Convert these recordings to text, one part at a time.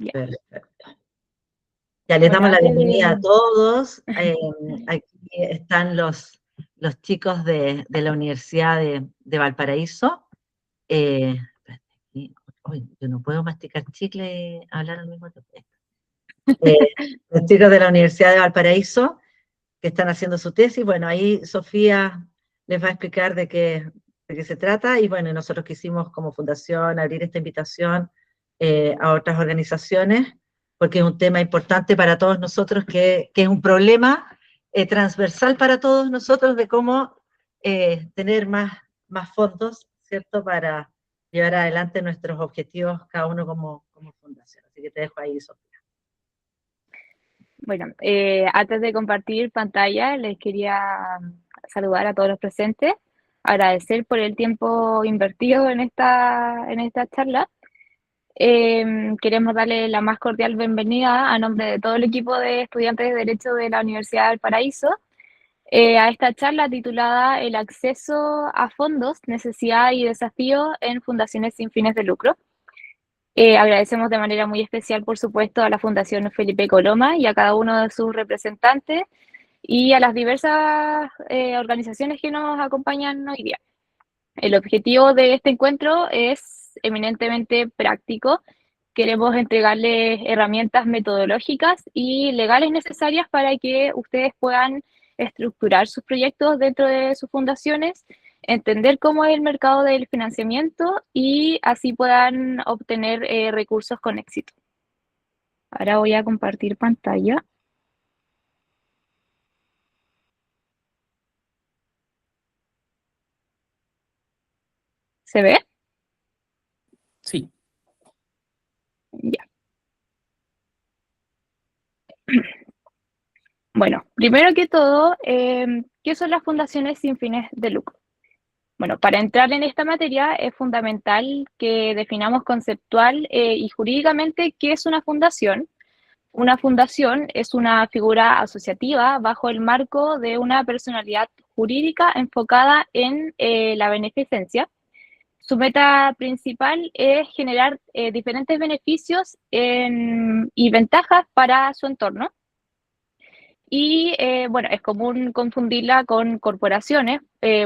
Ya. Perfecto. Ya les Bueno, damos la antes bienvenida a de... todos. Aquí están los chicos de la Universidad de Valparaíso. Yo no puedo masticar chicle y hablar al mismo tiempo. Eh, los chicos de la Universidad de Valparaíso que están haciendo su tesis. Bueno, ahí Sofía les va a explicar de qué se trata. Y bueno, nosotros quisimos como fundación abrir esta invitación a otras organizaciones, porque es un tema importante para todos nosotros, que es un problema transversal para todos nosotros de cómo tener más fondos, ¿cierto?, para llevar adelante nuestros objetivos, cada uno como fundación. Así que te dejo ahí, Sofía. Bueno, antes de compartir pantalla, les quería saludar a todos los presentes, agradecer por el tiempo invertido en esta charla. Queremos darle la más cordial bienvenida a nombre de todo el equipo de estudiantes de Derecho de la Universidad de Valparaíso a esta charla titulada El acceso a fondos, necesidad y desafíos en fundaciones sin fines de lucro. Agradecemos de manera muy especial, por supuesto, a la Fundación Felipe Coloma y a cada uno de sus representantes y a las diversas organizaciones que nos acompañan hoy día. El objetivo de este encuentro es eminentemente práctico. Queremos entregarles herramientas metodológicas y legales necesarias para que ustedes puedan estructurar sus proyectos dentro de sus fundaciones, entender cómo es el mercado del financiamiento y así puedan obtener recursos con éxito. Ahora voy a compartir pantalla. ¿Se ve? Sí. Ya. Bueno, primero que todo, ¿qué son las fundaciones sin fines de lucro? Bueno, para entrar en esta materia es fundamental que definamos conceptual y jurídicamente qué es una fundación. Una fundación es una figura asociativa bajo el marco de una personalidad jurídica enfocada en la beneficencia. Su meta principal es generar diferentes beneficios y ventajas para su entorno. Y bueno, es común confundirla con corporaciones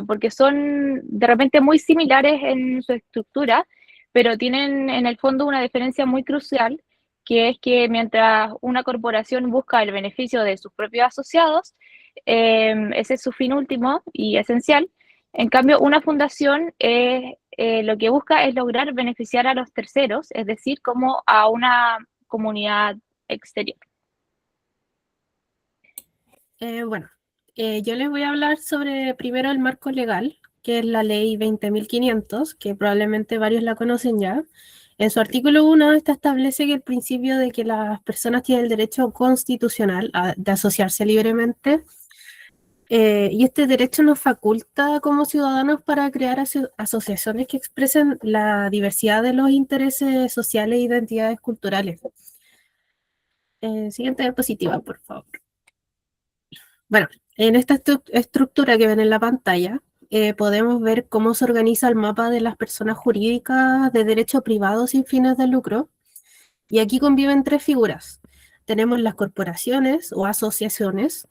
porque son de repente muy similares en su estructura, pero tienen en el fondo una diferencia muy crucial, que es que mientras una corporación busca el beneficio de sus propios asociados, ese es su fin último y esencial. En cambio, una fundación lo que busca es lograr beneficiar a los terceros, es decir, como a una comunidad exterior. Bueno, yo les voy a hablar sobre primero el marco legal, que es la ley 20.500, que probablemente varios la conocen ya. En su artículo 1, esta establece que el principio de que las personas tienen el derecho constitucional de asociarse libremente, y este derecho nos faculta como ciudadanos para crear asociaciones que expresen la diversidad de los intereses sociales e identidades culturales. Siguiente diapositiva, por favor. Bueno, en esta estructura que ven en la pantalla, podemos ver cómo se organiza el mapa de las personas jurídicas de derecho privado sin fines de lucro. Y aquí conviven tres figuras. Tenemos las corporaciones o asociaciones,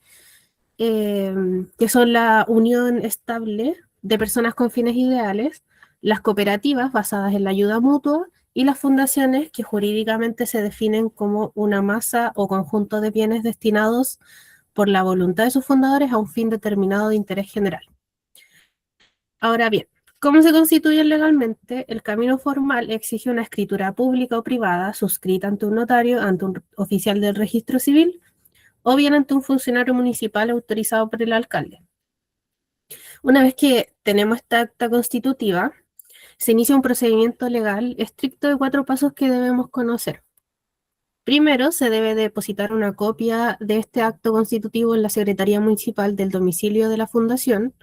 que son la unión estable de personas con fines ideales, las cooperativas basadas en la ayuda mutua y las fundaciones que jurídicamente se definen como una masa o conjunto de bienes destinados por la voluntad de sus fundadores a un fin determinado de interés general. Ahora bien, ¿cómo se constituyen legalmente? El camino formal exige una escritura pública o privada suscrita ante un notario, ante un oficial del registro civil o bien ante un funcionario municipal autorizado por el alcalde. Una vez que tenemos esta acta constitutiva, se inicia un procedimiento legal estricto de 4 pasos que debemos conocer. Primero, se debe depositar una copia de este acto constitutivo en la Secretaría Municipal del domicilio de la Fundación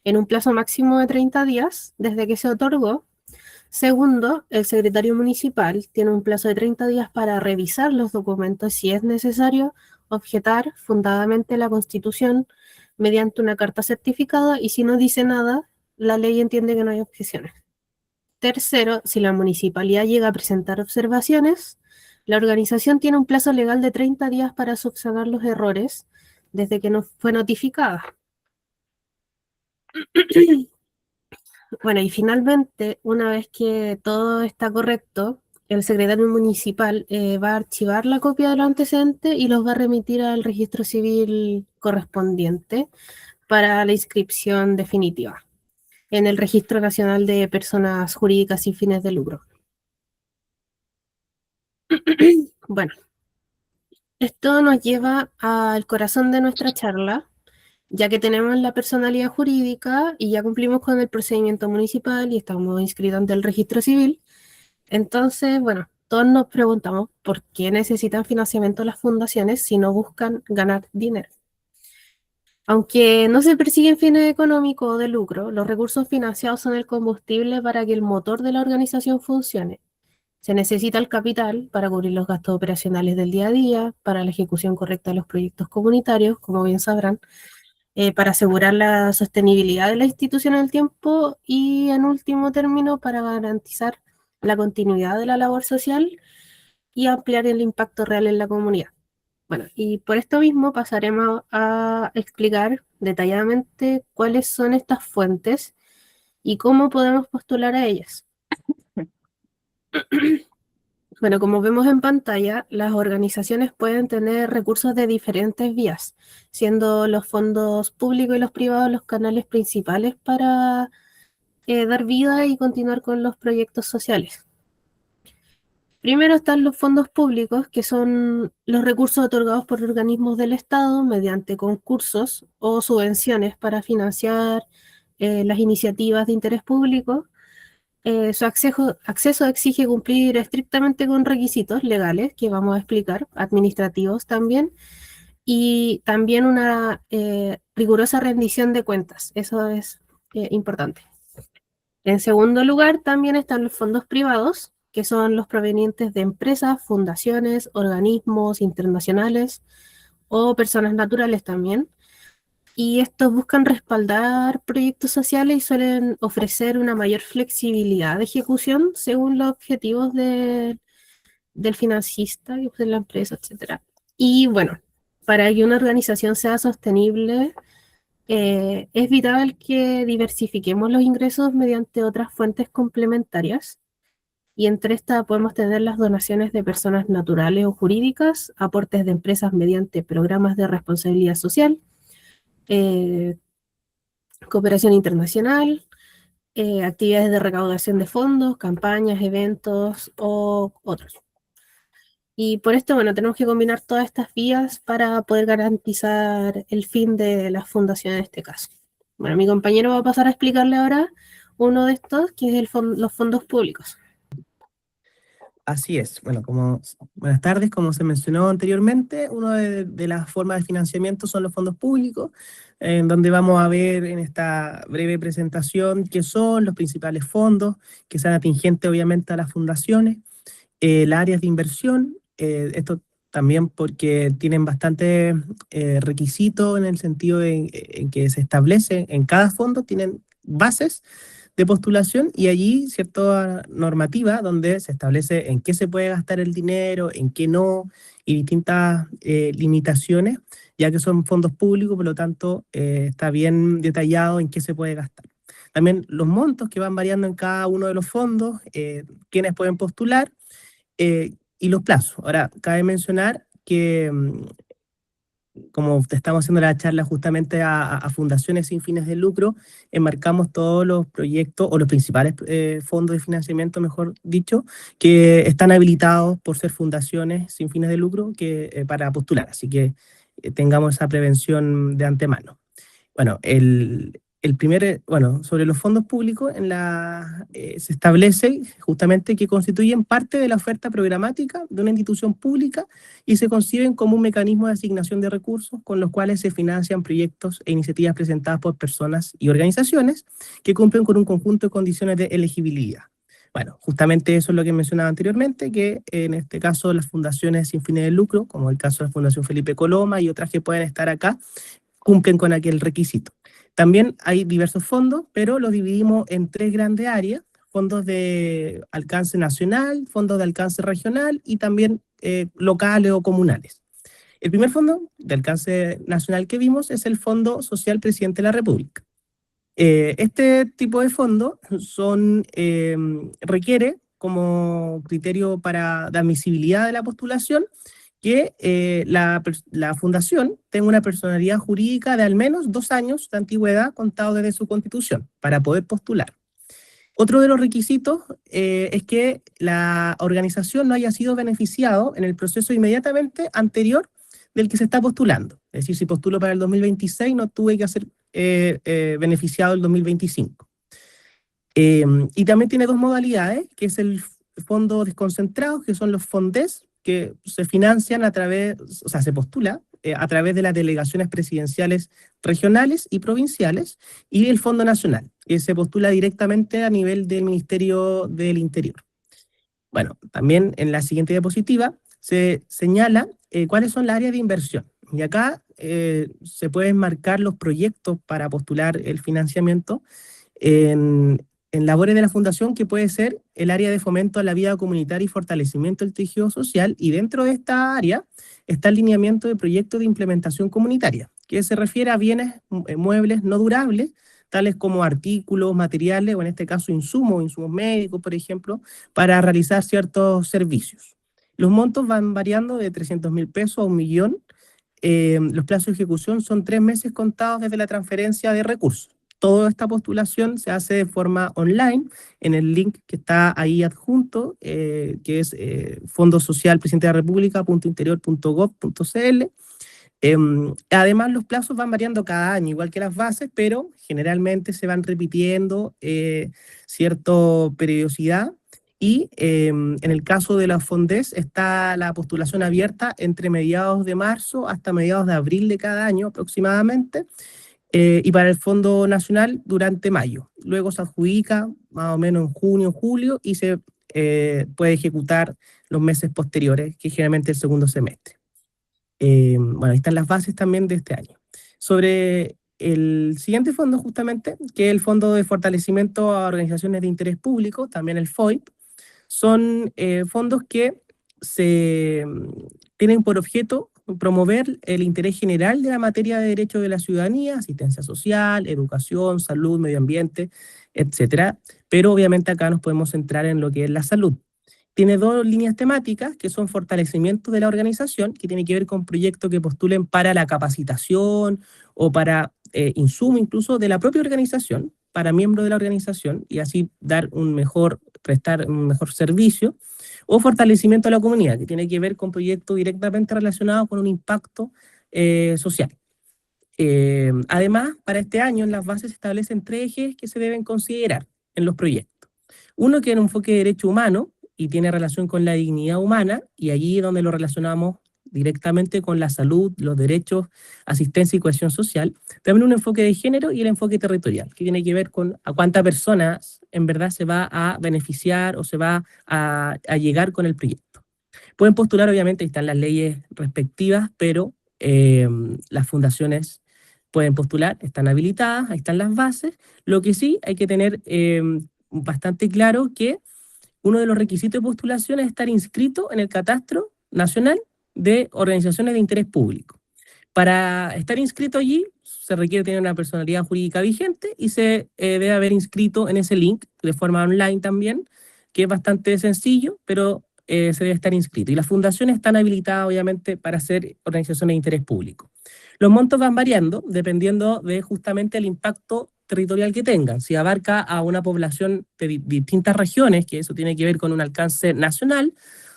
en un plazo máximo de 30 días desde que se otorgó. Segundo, el secretario municipal tiene un plazo de 30 días para revisar los documentos si es necesario objetar fundadamente la Constitución mediante una carta certificada y si no dice nada, la ley entiende que no hay objeciones. Tercero, si la municipalidad llega a presentar observaciones, La organización tiene un plazo legal de 30 días para subsanar los errores desde que nos fue notificada. Bueno, y finalmente, una vez que todo está correcto, el secretario municipal va a archivar la copia de los antecedentes y los va a remitir al registro civil correspondiente para la inscripción definitiva en el Registro Nacional de Personas Jurídicas sin fines de lucro. Bueno, esto nos lleva al corazón de nuestra charla, ya que tenemos la personalidad jurídica y ya cumplimos con el procedimiento municipal y estamos inscritos ante el registro civil. Entonces, bueno, todos nos preguntamos por qué necesitan financiamiento las fundaciones si no buscan ganar dinero. Aunque no se persiguen fines económicos o de lucro, los recursos financiados son el combustible para que el motor de la organización funcione. Se necesita el capital para cubrir los gastos operacionales del día a día, para la ejecución correcta de los proyectos comunitarios, como bien sabrán, para asegurar la sostenibilidad de la institución en el tiempo y, en último término, para garantizar la continuidad de la labor social y ampliar el impacto real en la comunidad. Bueno, y por esto mismo pasaremos a explicar detalladamente cuáles son estas fuentes y cómo podemos postular a ellas. Bueno, como vemos en pantalla, las organizaciones pueden tener recursos de diferentes vías, siendo los fondos públicos y los privados los canales principales para dar vida y continuar con los proyectos sociales. Primero están los fondos públicos, que son los recursos otorgados por organismos del Estado mediante concursos o subvenciones para financiar las iniciativas de interés público. Su acceso exige cumplir estrictamente con requisitos legales, que vamos a explicar, administrativos también, y también una rigurosa rendición de cuentas. Eso es importante. En segundo lugar, también están los fondos privados, que son los provenientes de empresas, fundaciones, organismos internacionales o personas naturales también. Y estos buscan respaldar proyectos sociales y suelen ofrecer una mayor flexibilidad de ejecución según los objetivos del financista, de la empresa, etc. Y bueno, para que una organización sea sostenible, es vital que diversifiquemos los ingresos mediante otras fuentes complementarias. Y entre estas podemos tener las donaciones de personas naturales o jurídicas, aportes de empresas mediante programas de responsabilidad social, cooperación internacional, actividades de recaudación de fondos, campañas, eventos o otros. Y por esto, bueno, tenemos que combinar todas estas vías para poder garantizar el fin de la fundación en este caso. Bueno, mi compañero va a pasar a explicarle ahora uno de estos, que es los fondos públicos. Así es. Bueno, buenas tardes, como se mencionó anteriormente, una de las formas de financiamiento son los fondos públicos, en donde vamos a ver en esta breve presentación qué son los principales fondos, que sean atingentes obviamente a las fundaciones, las áreas de inversión, esto también porque tienen bastante requisitos en el sentido en que se establece en cada fondo, tienen bases de postulación y allí cierta normativa donde se establece en qué se puede gastar el dinero, en qué no, y distintas limitaciones, ya que son fondos públicos, por lo tanto está bien detallado en qué se puede gastar. También los montos que van variando en cada uno de los fondos, quienes pueden postular y los plazos. Ahora, cabe mencionar que como estamos haciendo la charla justamente a fundaciones sin fines de lucro, enmarcamos todos los proyectos o los principales fondos de financiamiento, mejor dicho, que están habilitados por ser fundaciones sin fines de lucro para postular. Así que tengamos esa prevención de antemano. Bueno, sobre los fondos públicos, se establece justamente que constituyen parte de la oferta programática de una institución pública y se conciben como un mecanismo de asignación de recursos con los cuales se financian proyectos e iniciativas presentadas por personas y organizaciones que cumplen con un conjunto de condiciones de elegibilidad. Bueno, justamente eso es lo que mencionaba anteriormente, que en este caso las fundaciones sin fines de lucro, como el caso de la Fundación Felipe Coloma y otras que pueden estar acá, cumplen con aquel requisito. También hay diversos fondos, pero los dividimos en tres grandes áreas: fondos de alcance nacional, fondos de alcance regional y también locales o comunales. El primer fondo de alcance nacional que vimos es el Fondo Social Presidente de la República. Este tipo de fondos requiere como criterio de admisibilidad de la postulación que la fundación tenga una personalidad jurídica de al menos 2 años de antigüedad contado desde su constitución para poder postular. Otro de los requisitos es que la organización no haya sido beneficiado en el proceso inmediatamente anterior del que se está postulando. Es decir, si postulo para el 2026, no tuve que ser beneficiado el 2025. Y también tiene 2 modalidades, que es el fondo desconcentrado, que son los FONDES, que se financian se postula a través de las delegaciones presidenciales regionales y provinciales, y el Fondo Nacional, que se postula directamente a nivel del Ministerio del Interior. Bueno, también en la siguiente diapositiva se señala cuáles son las áreas de inversión. Y acá se pueden marcar los proyectos para postular el financiamiento en labores de la Fundación, que puede ser el área de fomento a la vida comunitaria y fortalecimiento del tejido social, y dentro de esta área está el lineamiento de proyectos de implementación comunitaria, que se refiere a bienes muebles no durables, tales como artículos, materiales, o en este caso insumos médicos, por ejemplo, para realizar ciertos servicios. Los montos van variando de 300.000 pesos a 1 millón. Los plazos de ejecución son 3 meses contados desde la transferencia de recursos. Toda esta postulación se hace de forma online en el link que está ahí adjunto, que es Fondo Social Presidente de la República.interior.gov.cl. Además, los plazos van variando cada año, igual que las bases, pero generalmente se van repitiendo cierta periodicidad. Y en el caso de la FONDES está la postulación abierta entre mediados de marzo hasta mediados de abril de cada año aproximadamente, y para el Fondo Nacional durante mayo. Luego se adjudica más o menos en junio, julio, y se puede ejecutar los meses posteriores, que generalmente es el segundo semestre. Bueno, ahí están las bases también de este año. Sobre el siguiente fondo, justamente, que es el Fondo de Fortalecimiento a Organizaciones de Interés Público, también el FOIP, son fondos que tienen por objeto promover el interés general de la materia de derechos de la ciudadanía, asistencia social, educación, salud, medio ambiente, etcétera. Pero obviamente acá nos podemos centrar en lo que es la salud. Tiene 2 líneas temáticas, que son fortalecimiento de la organización, que tiene que ver con proyectos que postulen para la capacitación o para insumo incluso de la propia organización, para miembros de la organización, y así prestar un mejor servicio. O fortalecimiento de la comunidad, que tiene que ver con proyectos directamente relacionados con un impacto social. Además, para este año en las bases se establecen 3 ejes que se deben considerar en los proyectos. Uno, que es un enfoque de derecho humano y tiene relación con la dignidad humana, y allí es donde lo relacionamos directamente con la salud, los derechos, asistencia y cohesión social. También un enfoque de género y el enfoque territorial, que tiene que ver con a cuántas personas en verdad se va a beneficiar o se va a llegar con el proyecto. Pueden postular, obviamente, ahí están las leyes respectivas, pero las fundaciones pueden postular, están habilitadas, ahí están las bases. Lo que sí hay que tener bastante claro que uno de los requisitos de postulación es estar inscrito en el Catastro Nacional de Organizaciones de Interés Público. Para estar inscrito allí se requiere tener una personalidad jurídica vigente y se debe haber inscrito en ese link de forma online también, que es bastante sencillo, pero se debe estar inscrito. Y las fundaciones están habilitadas, obviamente, para ser organizaciones de interés público. Los montos van variando dependiendo de justamente el impacto territorial que tengan. Si abarca a una población de distintas regiones, que eso tiene que ver con un alcance nacional,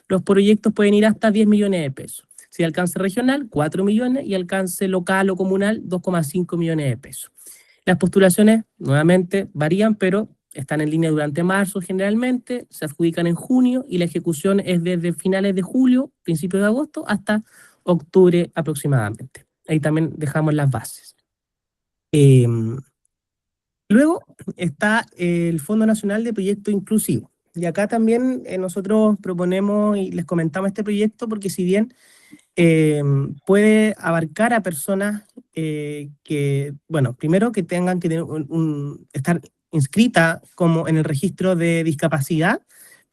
los proyectos pueden ir hasta 10 millones de pesos. Si alcance regional, 4 millones, y alcance local o comunal, 2,5 millones de pesos. Las postulaciones, nuevamente, varían, pero están en línea durante marzo generalmente, se adjudican en junio, y la ejecución es desde finales de julio, principios de agosto, hasta octubre aproximadamente. Ahí también dejamos las bases. Luego está el Fondo Nacional de Proyecto Inclusivo. Y acá también nosotros proponemos y les comentamos este proyecto porque, si bien puede abarcar a personas que, bueno, primero que tengan que tener estar inscritas como en el registro de discapacidad,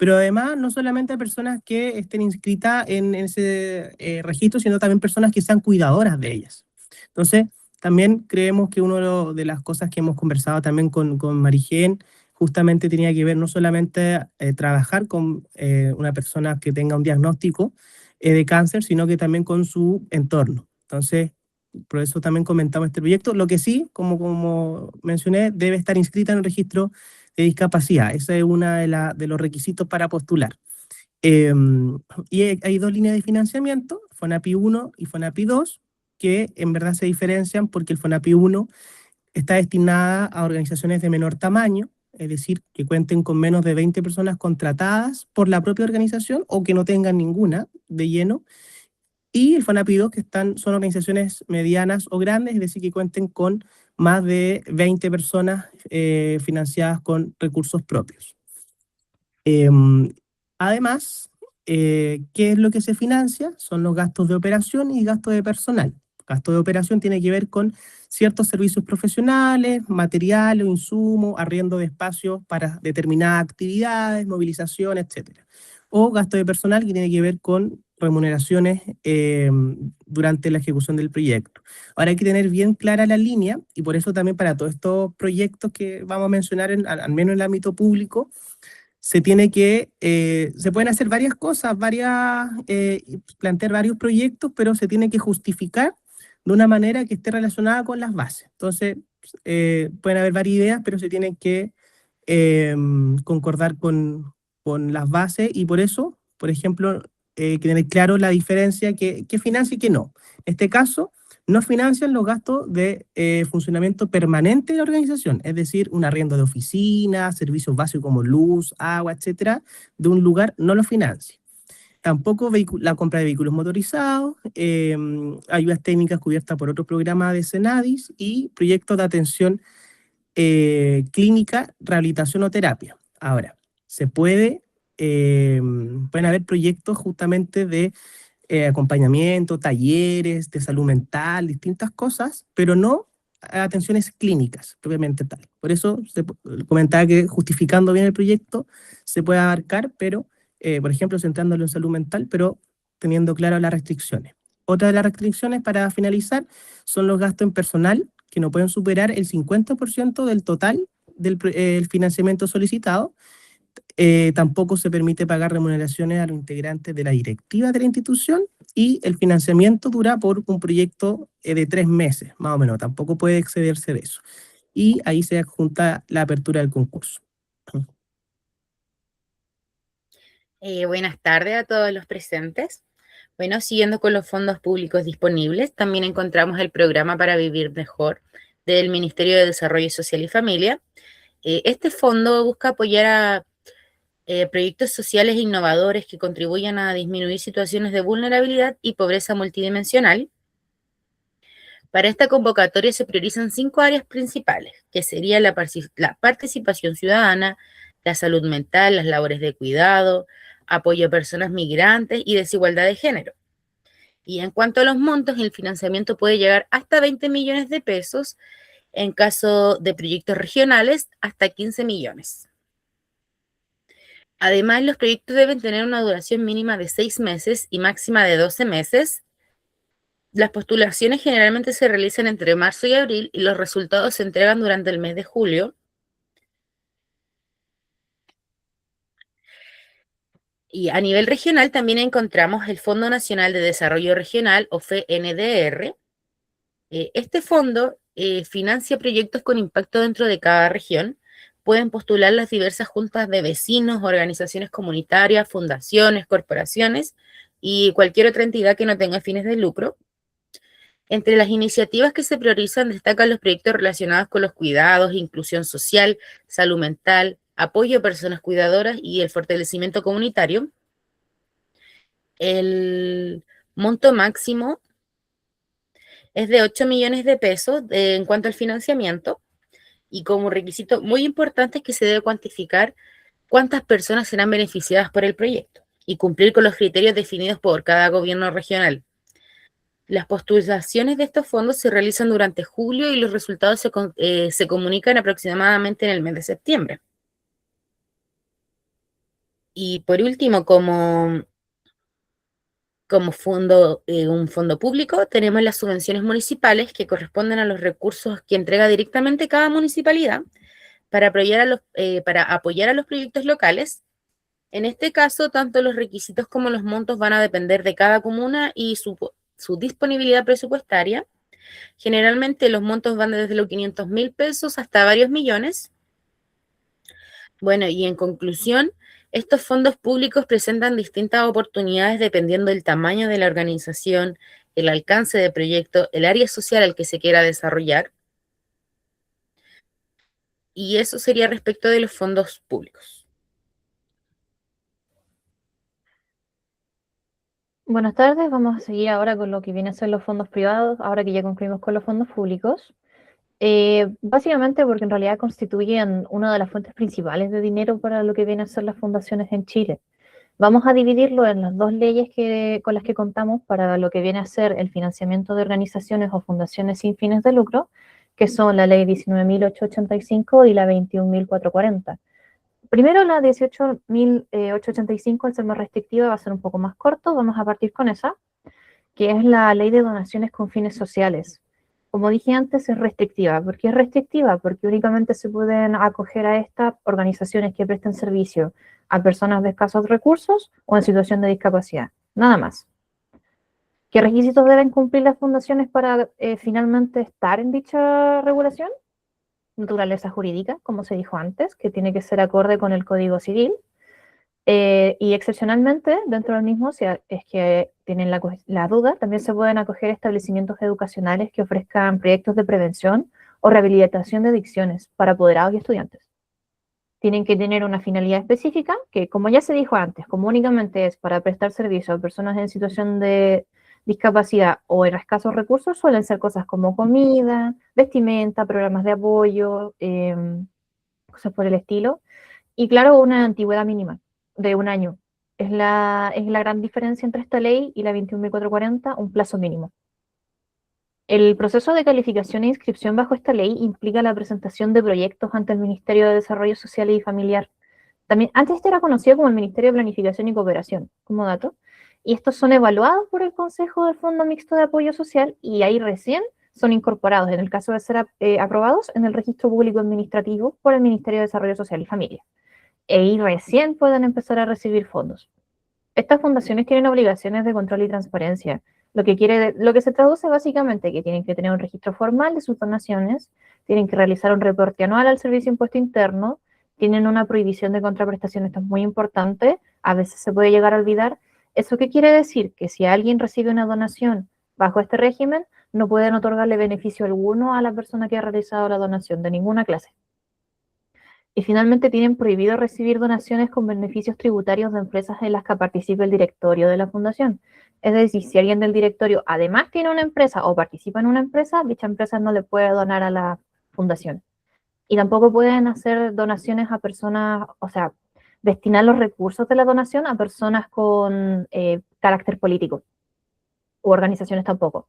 pero además no solamente a personas que estén inscritas en ese registro, sino también personas que sean cuidadoras de ellas. Entonces, también creemos que una de las cosas que hemos conversado también con Marigen justamente tenía que ver no solamente trabajar con una persona que tenga un diagnóstico de cáncer, sino que también con su entorno. Entonces, por eso también comentamos este proyecto. Lo que sí, como mencioné, debe estar inscrita en el registro de discapacidad. Ese es uno de los requisitos para postular. Y hay dos líneas de financiamiento, FONAPI 1 y FONAPI 2, que en verdad se diferencian porque el FONAPI 1 está destinada a organizaciones de menor tamaño, es decir, que cuenten con menos de 20 personas contratadas por la propia organización o que no tengan ninguna de lleno. Y el FONAPI 2, que son organizaciones medianas o grandes, es decir, que cuenten con más de 20 personas financiadas con recursos propios. Además, ¿qué es lo que se financia? Son los gastos de operación y gastos de personal. Gasto de operación tiene que ver con ciertos servicios profesionales, materiales o insumos, arriendo de espacios para determinadas actividades, movilización, etc. O gasto de personal que tiene que ver con remuneraciones durante la ejecución del proyecto. Ahora hay que tener bien clara la línea y por eso también para todos estos proyectos que vamos a mencionar, al menos en el ámbito público, se pueden hacer varias cosas, plantear varios proyectos, pero se tiene que justificar de una manera que esté relacionada con las bases. Entonces, pueden haber varias ideas, pero se tienen que concordar con las bases y por eso, por ejemplo, que tener claro la diferencia que financia y que no. En este caso, no financian los gastos de funcionamiento permanente de la organización, es decir, un arriendo de oficina, servicios básicos como luz, agua, etcétera, de un lugar no lo financia. Tampoco la compra de vehículos motorizados, ayudas técnicas cubiertas por otro programa de Senadis y proyectos de atención clínica, rehabilitación o terapia. Ahora, pueden haber proyectos justamente de acompañamiento, talleres de salud mental, distintas cosas, pero no atenciones clínicas propiamente tal. Por eso comentaba que justificando bien el proyecto se puede abarcar, pero, por ejemplo, centrándolo en salud mental, pero teniendo claras las restricciones. Otra de las restricciones, para finalizar, son los gastos en personal, que no pueden superar el 50% del total del financiamiento solicitado. Tampoco se permite pagar remuneraciones a los integrantes de la directiva de la institución y el financiamiento dura por un proyecto de 3 meses, más o menos. Tampoco puede excederse de eso. Y ahí se adjunta la apertura del concurso. Buenas tardes a todos los presentes. Bueno, siguiendo con los fondos públicos disponibles, también encontramos el programa para vivir mejor del Ministerio de Desarrollo Social y Familia. Este fondo busca apoyar a proyectos sociales e innovadores que contribuyan a disminuir situaciones de vulnerabilidad y pobreza multidimensional. Para esta convocatoria se priorizan 5 áreas principales, que serían la participación ciudadana, la salud mental, las labores de cuidado, apoyo a personas migrantes y desigualdad de género. Y en cuanto a los montos, el financiamiento puede llegar hasta 20 millones de pesos, en caso de proyectos regionales, hasta 15 millones. Además, los proyectos deben tener una duración mínima de 6 meses y máxima de 12 meses. Las postulaciones generalmente se realizan entre marzo y abril y los resultados se entregan durante el mes de julio. Y a nivel regional también encontramos el Fondo Nacional de Desarrollo Regional, o FNDR. Este fondo financia proyectos con impacto dentro de cada región. Pueden postular las diversas juntas de vecinos, organizaciones comunitarias, fundaciones, corporaciones y cualquier otra entidad que no tenga fines de lucro. Entre las iniciativas que se priorizan destacan los proyectos relacionados con los cuidados, inclusión social, salud mental, apoyo a personas cuidadoras y el fortalecimiento comunitario. El monto máximo es de 8 millones de pesos en cuanto al financiamiento y como requisito muy importante es que se debe cuantificar cuántas personas serán beneficiadas por el proyecto y cumplir con los criterios definidos por cada gobierno regional. Las postulaciones de estos fondos se realizan durante julio y los resultados se comunican aproximadamente en el mes de septiembre. Y por último, como fondo, un fondo público, tenemos las subvenciones municipales que corresponden a los recursos que entrega directamente cada municipalidad para apoyar a los proyectos locales. En este caso, tanto los requisitos como los montos van a depender de cada comuna y su disponibilidad presupuestaria. Generalmente los montos van desde los 500.000 pesos hasta varios millones. Bueno, y en conclusión, estos fondos públicos presentan distintas oportunidades dependiendo del tamaño de la organización, el alcance del proyecto, el área social al que se quiera desarrollar. Y eso sería respecto de los fondos públicos. Buenas tardes, vamos a seguir ahora con lo que viene a ser los fondos privados, ahora que ya concluimos con los fondos públicos. Básicamente porque en realidad constituyen una de las fuentes principales de dinero para lo que viene a ser las fundaciones en Chile. Vamos a dividirlo en las dos leyes con las que contamos para lo que viene a ser el financiamiento de organizaciones o fundaciones sin fines de lucro, que son la ley 19.885 y la 21.440. Primero, la 18.885, al ser más restrictiva, va a ser un poco más corto. Vamos a partir con esa, que es la ley de donaciones con fines sociales. Como dije antes, es restrictiva. ¿Por qué es restrictiva? Porque únicamente se pueden acoger a estas organizaciones que presten servicio a personas de escasos recursos o en situación de discapacidad. Nada más. ¿Qué requisitos deben cumplir las fundaciones para finalmente estar en dicha regulación? Naturaleza jurídica, como se dijo antes, que tiene que ser acorde con el Código Civil. Y excepcionalmente, dentro del mismo, si es que tienen la duda, también se pueden acoger establecimientos educacionales que ofrezcan proyectos de prevención o rehabilitación de adicciones para apoderados y estudiantes. Tienen que tener una finalidad específica, que como ya se dijo antes, como únicamente es para prestar servicio a personas en situación de discapacidad o en escasos recursos, suelen ser cosas como comida, vestimenta, programas de apoyo, cosas por el estilo. Y claro, una antigüedad mínima de 1 año. Es la gran diferencia entre esta ley y la 21.440, un plazo mínimo. El proceso de calificación e inscripción bajo esta ley implica la presentación de proyectos ante el Ministerio de Desarrollo Social y Familiar. También, antes este era conocido como el Ministerio de Planificación y Cooperación, como dato, y estos son evaluados por el Consejo del Fondo Mixto de Apoyo Social y ahí recién son incorporados, en el caso de ser aprobados, en el Registro Público Administrativo por el Ministerio de Desarrollo Social y Familia. Y ahí recién pueden empezar a recibir fondos. Estas fundaciones tienen obligaciones de control y transparencia, lo que se traduce básicamente que tienen que tener un registro formal de sus donaciones, tienen que realizar un reporte anual al Servicio de Impuesto Interno, tienen una prohibición de contraprestación, esto es muy importante, a veces se puede llegar a olvidar. ¿Eso qué quiere decir? Que si alguien recibe una donación bajo este régimen, no pueden otorgarle beneficio alguno a la persona que ha realizado la donación, de ninguna clase. Y finalmente tienen prohibido recibir donaciones con beneficios tributarios de empresas en las que participe el directorio de la fundación. Es decir, si alguien del directorio además tiene una empresa o participa en una empresa, dicha empresa no le puede donar a la fundación. Y tampoco pueden hacer donaciones a personas, o sea, destinar los recursos de la donación a personas con carácter político, u organizaciones tampoco.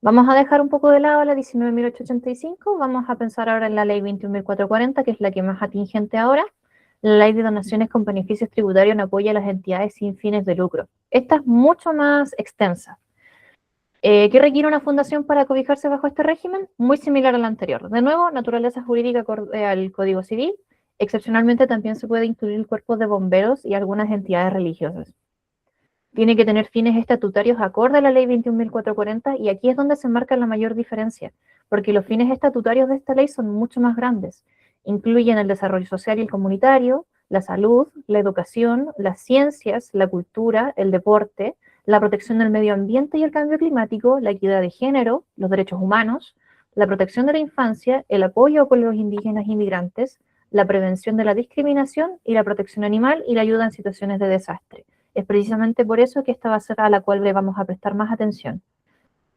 Vamos a dejar un poco de lado la 19.885, vamos a pensar ahora en la ley 21.440, que es la que más atingente ahora, la ley de donaciones con beneficios tributarios en apoyo a las entidades sin fines de lucro. Esta es mucho más extensa. ¿Qué requiere una fundación para cobijarse bajo este régimen? Muy similar a la anterior. De nuevo, naturaleza jurídica acorde al Código Civil. Excepcionalmente también se puede incluir el cuerpo de bomberos y algunas entidades religiosas. Tiene que tener fines estatutarios acorde a la ley 21.440 y aquí es donde se marca la mayor diferencia, porque los fines estatutarios de esta ley son mucho más grandes. Incluyen el desarrollo social y el comunitario, la salud, la educación, las ciencias, la cultura, el deporte, la protección del medio ambiente y el cambio climático, la equidad de género, los derechos humanos, la protección de la infancia, el apoyo a pueblos indígenas e inmigrantes, la prevención de la discriminación y la protección animal y la ayuda en situaciones de desastre. Es precisamente por eso que esta va a ser a la cual le vamos a prestar más atención.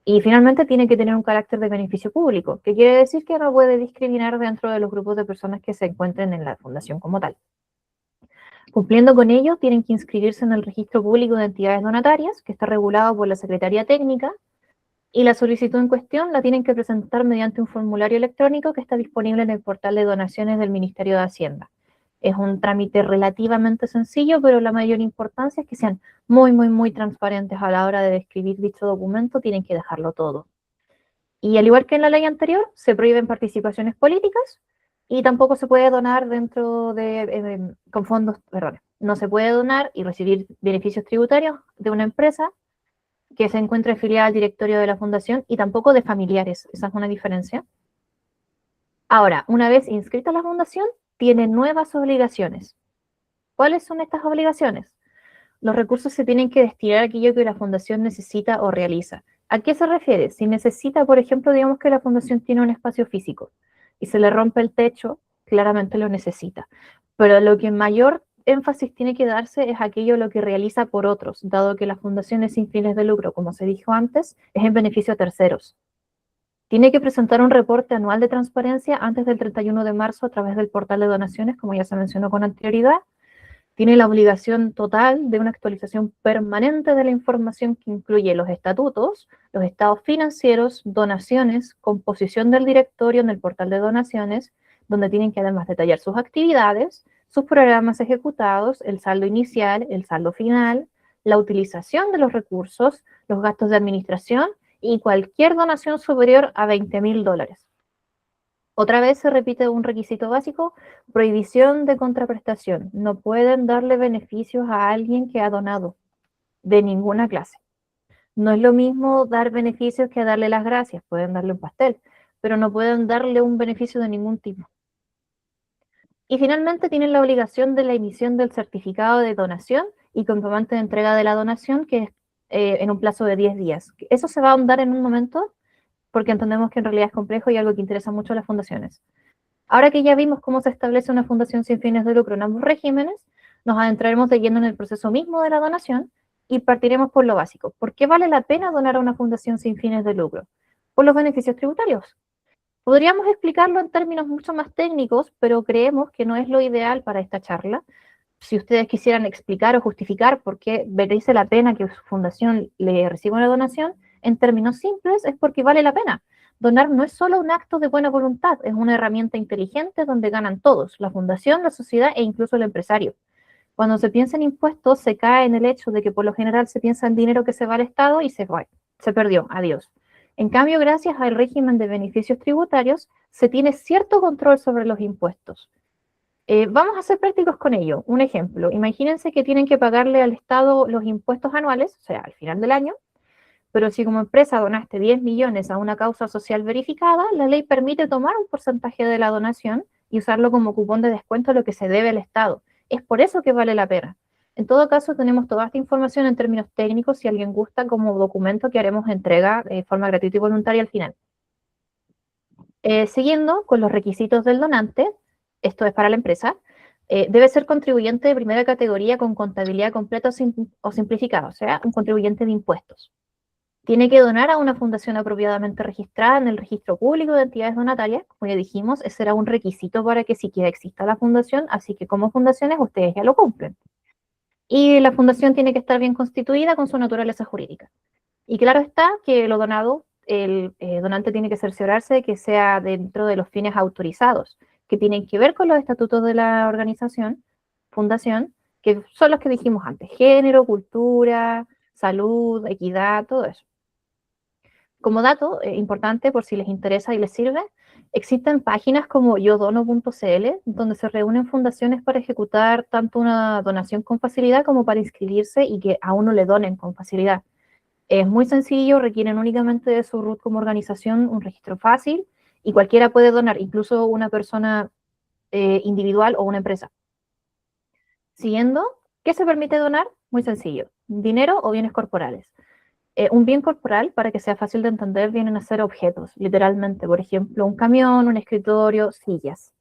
Y finalmente tiene que tener un carácter de beneficio público, que quiere decir que no puede discriminar dentro de los grupos de personas que se encuentren en la fundación como tal. Cumpliendo con ello, tienen que inscribirse en el Registro Público de Entidades Donatarias, que está regulado por la Secretaría Técnica, y la solicitud en cuestión la tienen que presentar mediante un formulario electrónico que está disponible en el portal de donaciones del Ministerio de Hacienda. Es un trámite relativamente sencillo, pero la mayor importancia es que sean muy, muy, muy transparentes a la hora de describir dicho documento, tienen que dejarlo todo. Y al igual que en la ley anterior, se prohíben participaciones políticas y tampoco se puede donar con fondos, perdón, no se puede donar y recibir beneficios tributarios de una empresa que se encuentre afiliada al directorio de la fundación y tampoco de familiares. Esa es una diferencia. Ahora, una vez inscrita la fundación, tiene nuevas obligaciones. ¿Cuáles son estas obligaciones? Los recursos se tienen que destinar a aquello que la fundación necesita o realiza. ¿A qué se refiere? Si necesita, por ejemplo, digamos que la fundación tiene un espacio físico y se le rompe el techo, claramente lo necesita. Pero lo que mayor énfasis tiene que darse es aquello lo que realiza por otros, dado que la fundación es sin fines de lucro, como se dijo antes, es en beneficio a terceros. Tiene que presentar un reporte anual de transparencia antes del 31 de marzo a través del portal de donaciones, como ya se mencionó con anterioridad. Tiene la obligación total de una actualización permanente de la información que incluye los estatutos, los estados financieros, donaciones, composición del directorio en el portal de donaciones, donde tienen que además detallar sus actividades, sus programas ejecutados, el saldo inicial, el saldo final, la utilización de los recursos, los gastos de administración y cualquier donación superior a $20.000. Otra vez se repite un requisito básico, prohibición de contraprestación. No pueden darle beneficios a alguien que ha donado, de ninguna clase. No es lo mismo dar beneficios que darle las gracias. Pueden darle un pastel, pero no pueden darle un beneficio de ningún tipo. Y finalmente tienen la obligación de la emisión del certificado de donación y comprobante de entrega de la donación, que es en un plazo de 10 días. Eso se va a ahondar en un momento, porque entendemos que en realidad es complejo y algo que interesa mucho a las fundaciones. Ahora que ya vimos cómo se establece una fundación sin fines de lucro en ambos regímenes, nos adentraremos de lleno en el proceso mismo de la donación y partiremos por lo básico. ¿Por qué vale la pena donar a una fundación sin fines de lucro? Por los beneficios tributarios. Podríamos explicarlo en términos mucho más técnicos, pero creemos que no es lo ideal para esta charla. Si ustedes quisieran explicar o justificar por qué merece la pena que su fundación le reciba una donación, en términos simples, es porque vale la pena. Donar no es solo un acto de buena voluntad, es una herramienta inteligente donde ganan todos, la fundación, la sociedad e incluso el empresario. Cuando se piensa en impuestos, se cae en el hecho de que por lo general se piensa en dinero que se va al Estado y se fue, se perdió, adiós. En cambio, gracias al régimen de beneficios tributarios, se tiene cierto control sobre los impuestos. Vamos a ser prácticos con ello. Un ejemplo, imagínense que tienen que pagarle al Estado los impuestos anuales, o sea, al final del año, pero si como empresa donaste 10 millones a una causa social verificada, la ley permite tomar un porcentaje de la donación y usarlo como cupón de descuento a lo que se debe al Estado. Es por eso que vale la pena. En todo caso, tenemos toda esta información en términos técnicos, si alguien gusta, como documento que haremos entrega de forma gratuita y voluntaria al final. Siguiendo con los requisitos del donante, esto es para la empresa, debe ser contribuyente de primera categoría con contabilidad completa o simplificada, o sea, un contribuyente de impuestos. Tiene que donar a una fundación apropiadamente registrada en el registro público de entidades donatarias. Como ya dijimos, ese era un requisito para que siquiera exista la fundación, así que como fundaciones ustedes ya lo cumplen. Y la fundación tiene que estar bien constituida con su naturaleza jurídica. Y claro está que lo donado, el donante tiene que cerciorarse de que sea dentro de los fines autorizados, que tienen que ver con los estatutos de la organización, fundación, que son los que dijimos antes: género, cultura, salud, equidad, todo eso. Como dato importante, por si les interesa y les sirve, existen páginas como yodono.cl, donde se reúnen fundaciones para ejecutar tanto una donación con facilidad como para inscribirse y que a uno le donen con facilidad. Es muy sencillo, requieren únicamente de su root como organización, un registro fácil, y cualquiera puede donar, incluso una persona individual o una empresa. Siguiendo, ¿qué se permite donar? Muy sencillo: dinero o bienes corporales. Un bien corporal, para que sea fácil de entender, vienen a ser objetos, literalmente. Por ejemplo, un camión, un escritorio, sillas.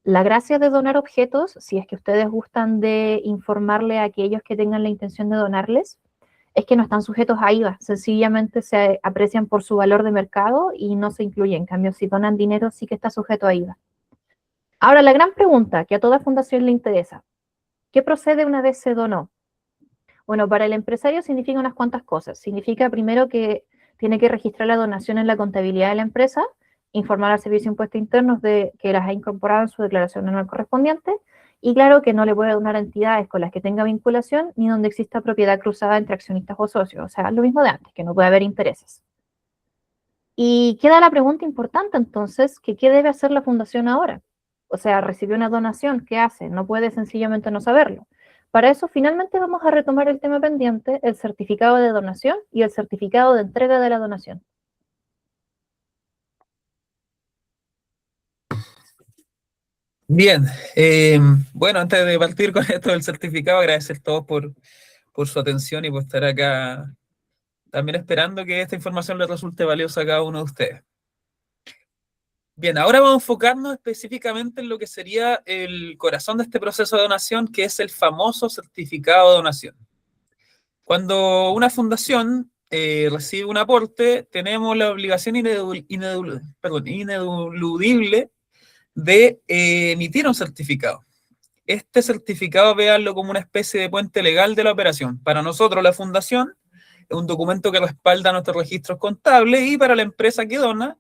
La gracia de donar objetos, si es que ustedes gustan de informarle a aquellos que tengan la intención de donarles, es que no están sujetos a IVA. Sencillamente se aprecian por su valor de mercado y no se incluyen. En cambio, si donan dinero, sí que está sujeto a IVA. Ahora, la gran pregunta que a toda fundación le interesa: ¿qué procede una vez se donó? Bueno, para el empresario significa unas cuantas cosas. Significa primero que tiene que registrar la donación en la contabilidad de la empresa, informar al Servicio de Impuestos Internos de que las ha incorporado en su declaración anual correspondiente Y claro que no le puede donar a entidades con las que tenga vinculación ni donde exista propiedad cruzada entre accionistas o socios. O sea, lo mismo de antes, que no puede haber intereses. Y queda la pregunta importante entonces, que ¿qué debe hacer la fundación ahora? O sea, recibió una donación, ¿qué hace? No puede sencillamente no saberlo. Para eso, finalmente vamos a retomar el tema pendiente, el certificado de donación y el certificado de entrega de la donación. Bien, bueno, antes de partir con esto del certificado, agradecer a todos por su atención y por estar acá, también esperando que esta información les resulte valiosa a cada uno de ustedes. Bien, ahora vamos a enfocarnos específicamente en lo que sería el corazón de este proceso de donación, que es el famoso certificado de donación. Cuando una fundación recibe un aporte, tenemos la obligación ineludible de emitir un certificado. Este certificado, véanlo como una especie de puente legal de la operación. Para nosotros, la fundación, es un documento que respalda nuestros registros contables, y para la empresa que dona,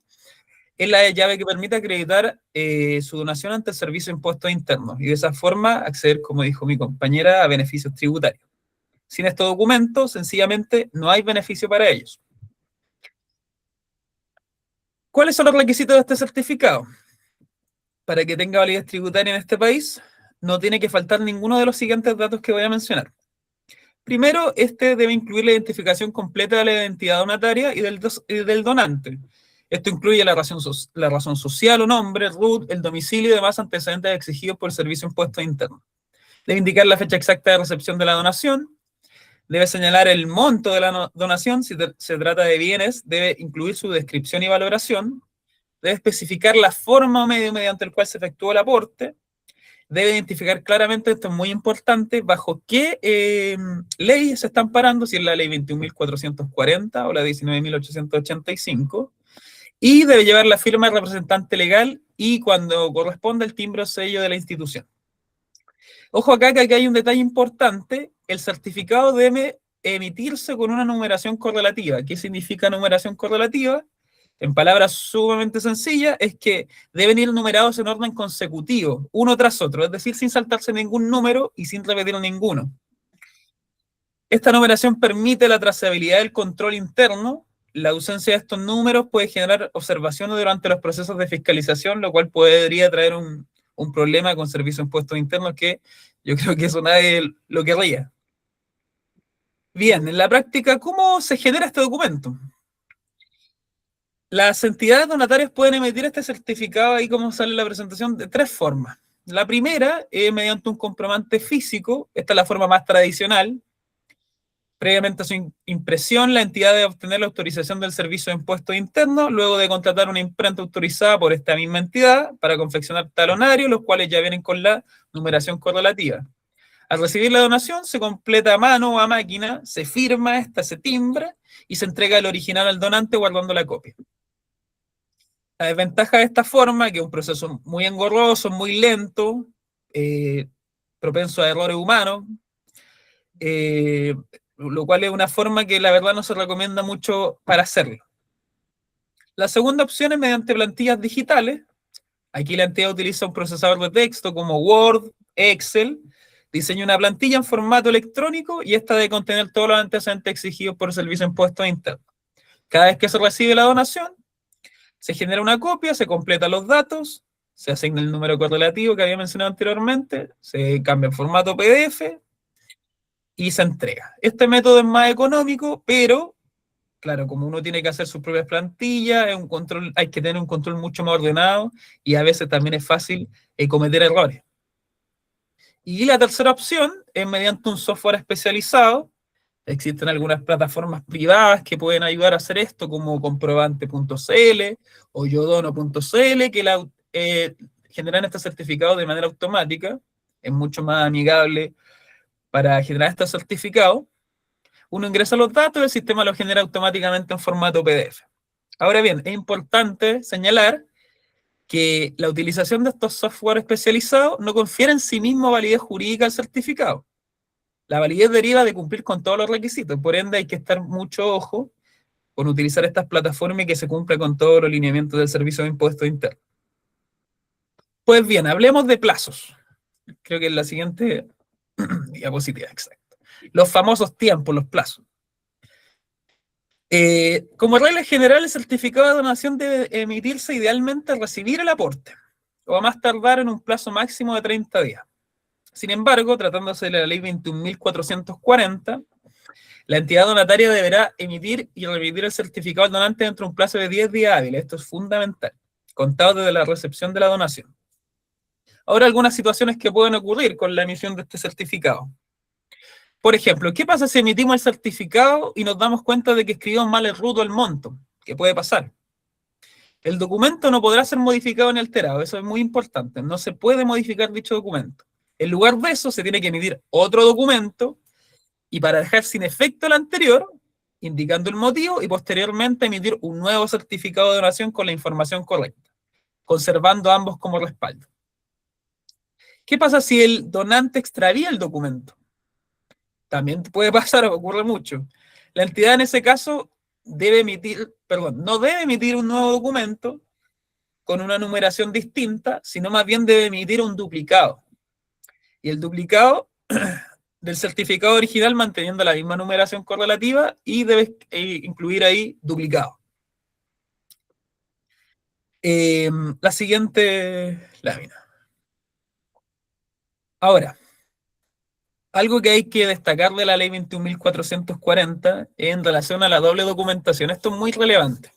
es la llave que permite acreditar su donación ante el Servicio de Impuestos Internos, y de esa forma acceder, como dijo mi compañera, a beneficios tributarios. Sin este documento, sencillamente, no hay beneficio para ellos. ¿Cuáles son los requisitos de este certificado? Para que tenga validez tributaria en este país, no tiene que faltar ninguno de los siguientes datos que voy a mencionar. Primero, este debe incluir la identificación completa de la identidad donataria y del donante. Esto incluye la razón social o nombre, RUT, el domicilio y demás antecedentes exigidos por el Servicio de Impuestos Internos. Debe indicar la fecha exacta de recepción de la donación. Debe señalar el monto de la donación. Si se trata de bienes, debe incluir su descripción y valoración. Debe especificar la forma o medio mediante el cual se efectuó el aporte. Debe identificar claramente, esto es muy importante, bajo qué ley se están parando, si es la ley 21.440 o la 19.885, y debe llevar la firma del representante legal y, cuando corresponda, el timbre o sello de la institución. Ojo acá, que aquí hay un detalle importante: el certificado debe emitirse con una numeración correlativa. ¿Qué significa numeración correlativa? En palabras sumamente sencillas, es que deben ir numerados en orden consecutivo, uno tras otro, es decir, sin saltarse ningún número y sin repetir ninguno. Esta numeración permite la trazabilidad del control interno. La ausencia de estos números puede generar observaciones durante los procesos de fiscalización, lo cual podría traer un problema con Servicio de Impuestos Internos, que yo creo que eso nadie lo querría. Bien, en la práctica, ¿cómo se genera este documento? Las entidades donatarias pueden emitir este certificado, ahí como sale la presentación, de tres formas. La primera es mediante un comprobante físico. Esta es la forma más tradicional. Previamente a su impresión, la entidad debe obtener la autorización del Servicio de Impuestos Internos, luego de contratar una imprenta autorizada por esta misma entidad para confeccionar talonarios, los cuales ya vienen con la numeración correlativa. Al recibir la donación, se completa a mano o a máquina, se firma, esta se timbra y se entrega el original al donante guardando la copia. La desventaja de esta forma, que es un proceso muy engorroso, muy lento, propenso a errores humanos, lo cual es una forma que la verdad no se recomienda mucho para hacerlo. La segunda opción es mediante plantillas digitales. Aquí la entidad utiliza un procesador de texto como Word, Excel, diseña una plantilla en formato electrónico y esta debe contener todos los antecedentes exigidos por el Servicio de Impuestos Internos. Cada vez que se recibe la donación, se genera una copia, se completan los datos, se asigna el número correlativo que había mencionado anteriormente, se cambia en formato PDF y se entrega. Este método es más económico, pero, claro, como uno tiene que hacer sus propias plantillas, es un control, hay que tener un control mucho más ordenado y a veces también es fácil cometer errores. Y la tercera opción es mediante un software especializado. Existen algunas plataformas privadas que pueden ayudar a hacer esto, como comprobante.cl o yodono.cl, que generan este certificado de manera automática. Es mucho más amigable para generar este certificado. Uno ingresa los datos y el sistema lo genera automáticamente en formato PDF. Ahora bien, es importante señalar que la utilización de estos software especializados no confiere en sí mismo validez jurídica al certificado. La validez deriva de cumplir con todos los requisitos, por ende hay que estar mucho ojo con utilizar estas plataformas y que se cumpla con todos los lineamientos del Servicio de Impuestos Internos. Pues bien, hablemos de plazos. creo que en la siguiente diapositiva, exacto. Los famosos tiempos, los plazos. Como regla general, el certificado de donación debe emitirse idealmente al recibir el aporte, o a más tardar en un plazo máximo de 30 días. Sin embargo, tratándose de la ley 21.440, la entidad donataria deberá emitir y remitir el certificado al donante dentro de un plazo de 10 días hábiles. Esto es fundamental, contado desde la recepción de la donación. Ahora, algunas situaciones que pueden ocurrir con la emisión de este certificado. Por ejemplo, ¿qué pasa si emitimos el certificado y nos damos cuenta de que escribimos mal el RUT o el monto? ¿Qué puede pasar? El documento no podrá ser modificado ni alterado, eso es muy importante, no se puede modificar dicho documento. En lugar de eso, se tiene que emitir otro documento y para dejar sin efecto el anterior, indicando el motivo y posteriormente emitir un nuevo certificado de donación con la información correcta, conservando ambos como respaldo. ¿Qué pasa si el donante extravía el documento? También puede pasar, ocurre mucho. La entidad en ese caso no debe emitir un nuevo documento con una numeración distinta, sino más bien debe emitir un duplicado. Y el duplicado del certificado original manteniendo la misma numeración correlativa y debe incluir ahí duplicado. La siguiente lámina. Ahora, algo que hay que destacar de la ley 21.440 en relación a la doble documentación. Esto es muy relevante.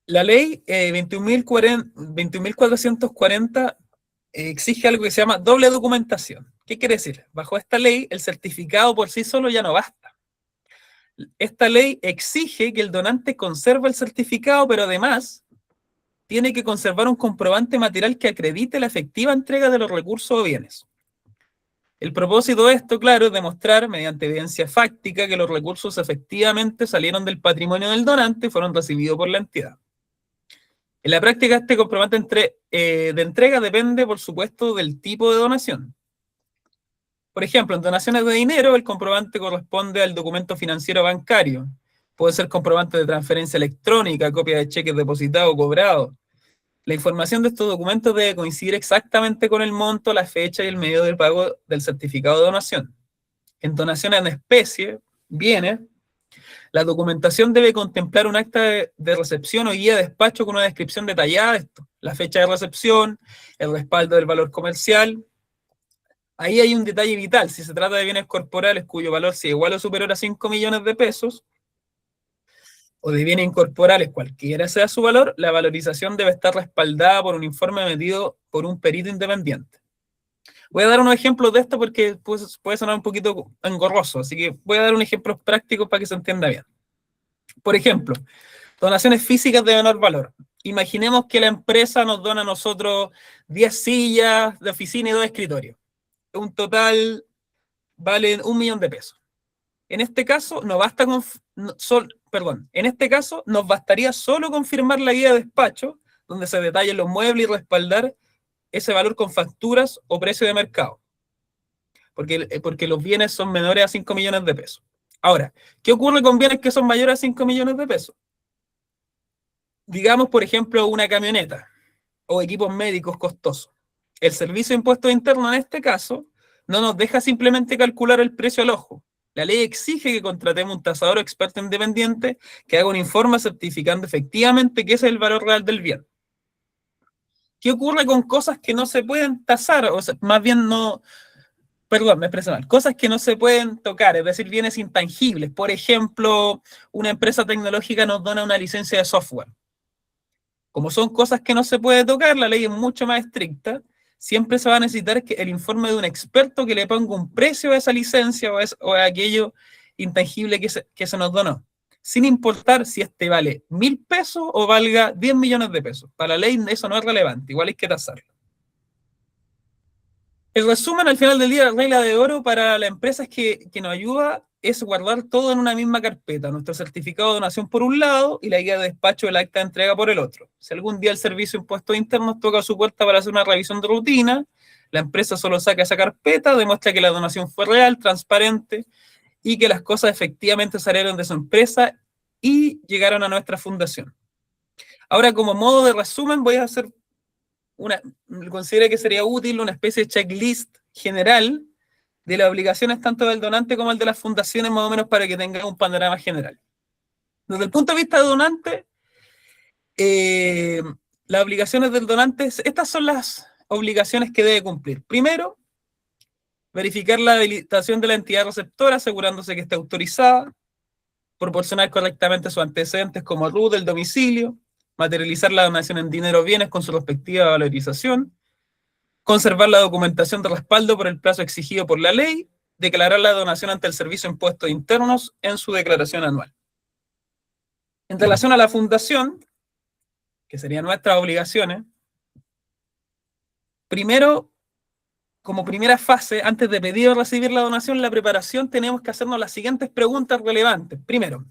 La ley 21.440 exige algo que se llama doble documentación. ¿Qué quiere decir? Bajo esta ley, el certificado por sí solo ya no basta. Esta ley exige que el donante conserve el certificado, pero además tiene que conservar un comprobante material que acredite la efectiva entrega de los recursos o bienes. El propósito de esto, claro, es demostrar mediante evidencia fáctica que los recursos efectivamente salieron del patrimonio del donante y fueron recibidos por la entidad. En la práctica, este comprobante de entrega depende, por supuesto, del tipo de donación. Por ejemplo, en donaciones de dinero, el comprobante corresponde al documento financiero bancario. Puede ser comprobante de transferencia electrónica, copia de cheques depositados o cobrados. La información de estos documentos debe coincidir exactamente con el monto, la fecha y el medio de pago del certificado de donación. En donaciones en especie, bienes, la documentación debe contemplar un acta de recepción o guía de despacho con una descripción detallada de esto, la fecha de recepción, el respaldo del valor comercial. Ahí hay un detalle vital: si se trata de bienes corporales cuyo valor sea igual o superior a 5 millones de pesos, o de bienes incorporales, cualquiera sea su valor, la valorización debe estar respaldada por un informe emitido por un perito independiente. Voy a dar unos ejemplos de esto porque puede sonar un poquito engorroso, así que voy a dar unos ejemplos prácticos para que se entienda bien. Por ejemplo, donaciones físicas de menor valor. Imaginemos que la empresa nos dona a nosotros 10 sillas de oficina y 2 escritorios. Un total vale 1 millón de pesos. En este caso, nos bastaría solo confirmar la guía de despacho, donde se detallen los muebles y respaldar ese valor con facturas o precio de mercado, porque los bienes son menores a 5 millones de pesos. Ahora, ¿qué ocurre con bienes que son mayores a 5 millones de pesos? Digamos, por ejemplo, una camioneta o equipos médicos costosos. El Servicio de Impuestos Internos, en este caso, no nos deja simplemente calcular el precio al ojo. La ley exige que contratemos un tasador o experto independiente que haga un informe certificando efectivamente que ese es el valor real del bien. ¿Qué ocurre con cosas que no se pueden tasar? O sea, más bien no... Perdón, me expresé mal. Cosas que no se pueden tocar, es decir, bienes intangibles. Por ejemplo, una empresa tecnológica nos dona una licencia de software. Como son cosas que no se puede tocar, la ley es mucho más estricta. Siempre se va a necesitar el informe de un experto que le ponga un precio a esa licencia o a aquello intangible que se nos donó, sin importar si este vale 1.000 pesos o valga 10 millones de pesos. Para la ley eso no es relevante, igual hay que tasarlo. El resumen al final del día, la regla de oro para la empresa que nos ayuda es guardar todo en una misma carpeta, nuestro certificado de donación por un lado y la guía de despacho del acta de entrega por el otro. Si algún día el Servicio de Impuestos Internos toca a su puerta para hacer una revisión de rutina, la empresa solo saca esa carpeta, demuestra que la donación fue real, transparente y que las cosas efectivamente salieron de su empresa y llegaron a nuestra fundación. Ahora, como modo de resumen, voy a hacer considera que sería útil una especie de checklist general de las obligaciones tanto del donante como el de las fundaciones, más o menos para que tengan un panorama general. Desde el punto de vista del donante, las obligaciones del donante, estas son las obligaciones que debe cumplir. Primero, verificar la habilitación de la entidad receptora, asegurándose que esté autorizada, proporcionar correctamente sus antecedentes como RUT del domicilio, materializar la donación en dinero o bienes con su respectiva valorización, conservar la documentación de respaldo por el plazo exigido por la ley, declarar la donación ante el Servicio de Impuestos Internos en su declaración anual. En relación a la fundación, que serían nuestras obligaciones, primero, como primera fase, antes de pedir o recibir la donación, la preparación, tenemos que hacernos las siguientes preguntas relevantes. Primero,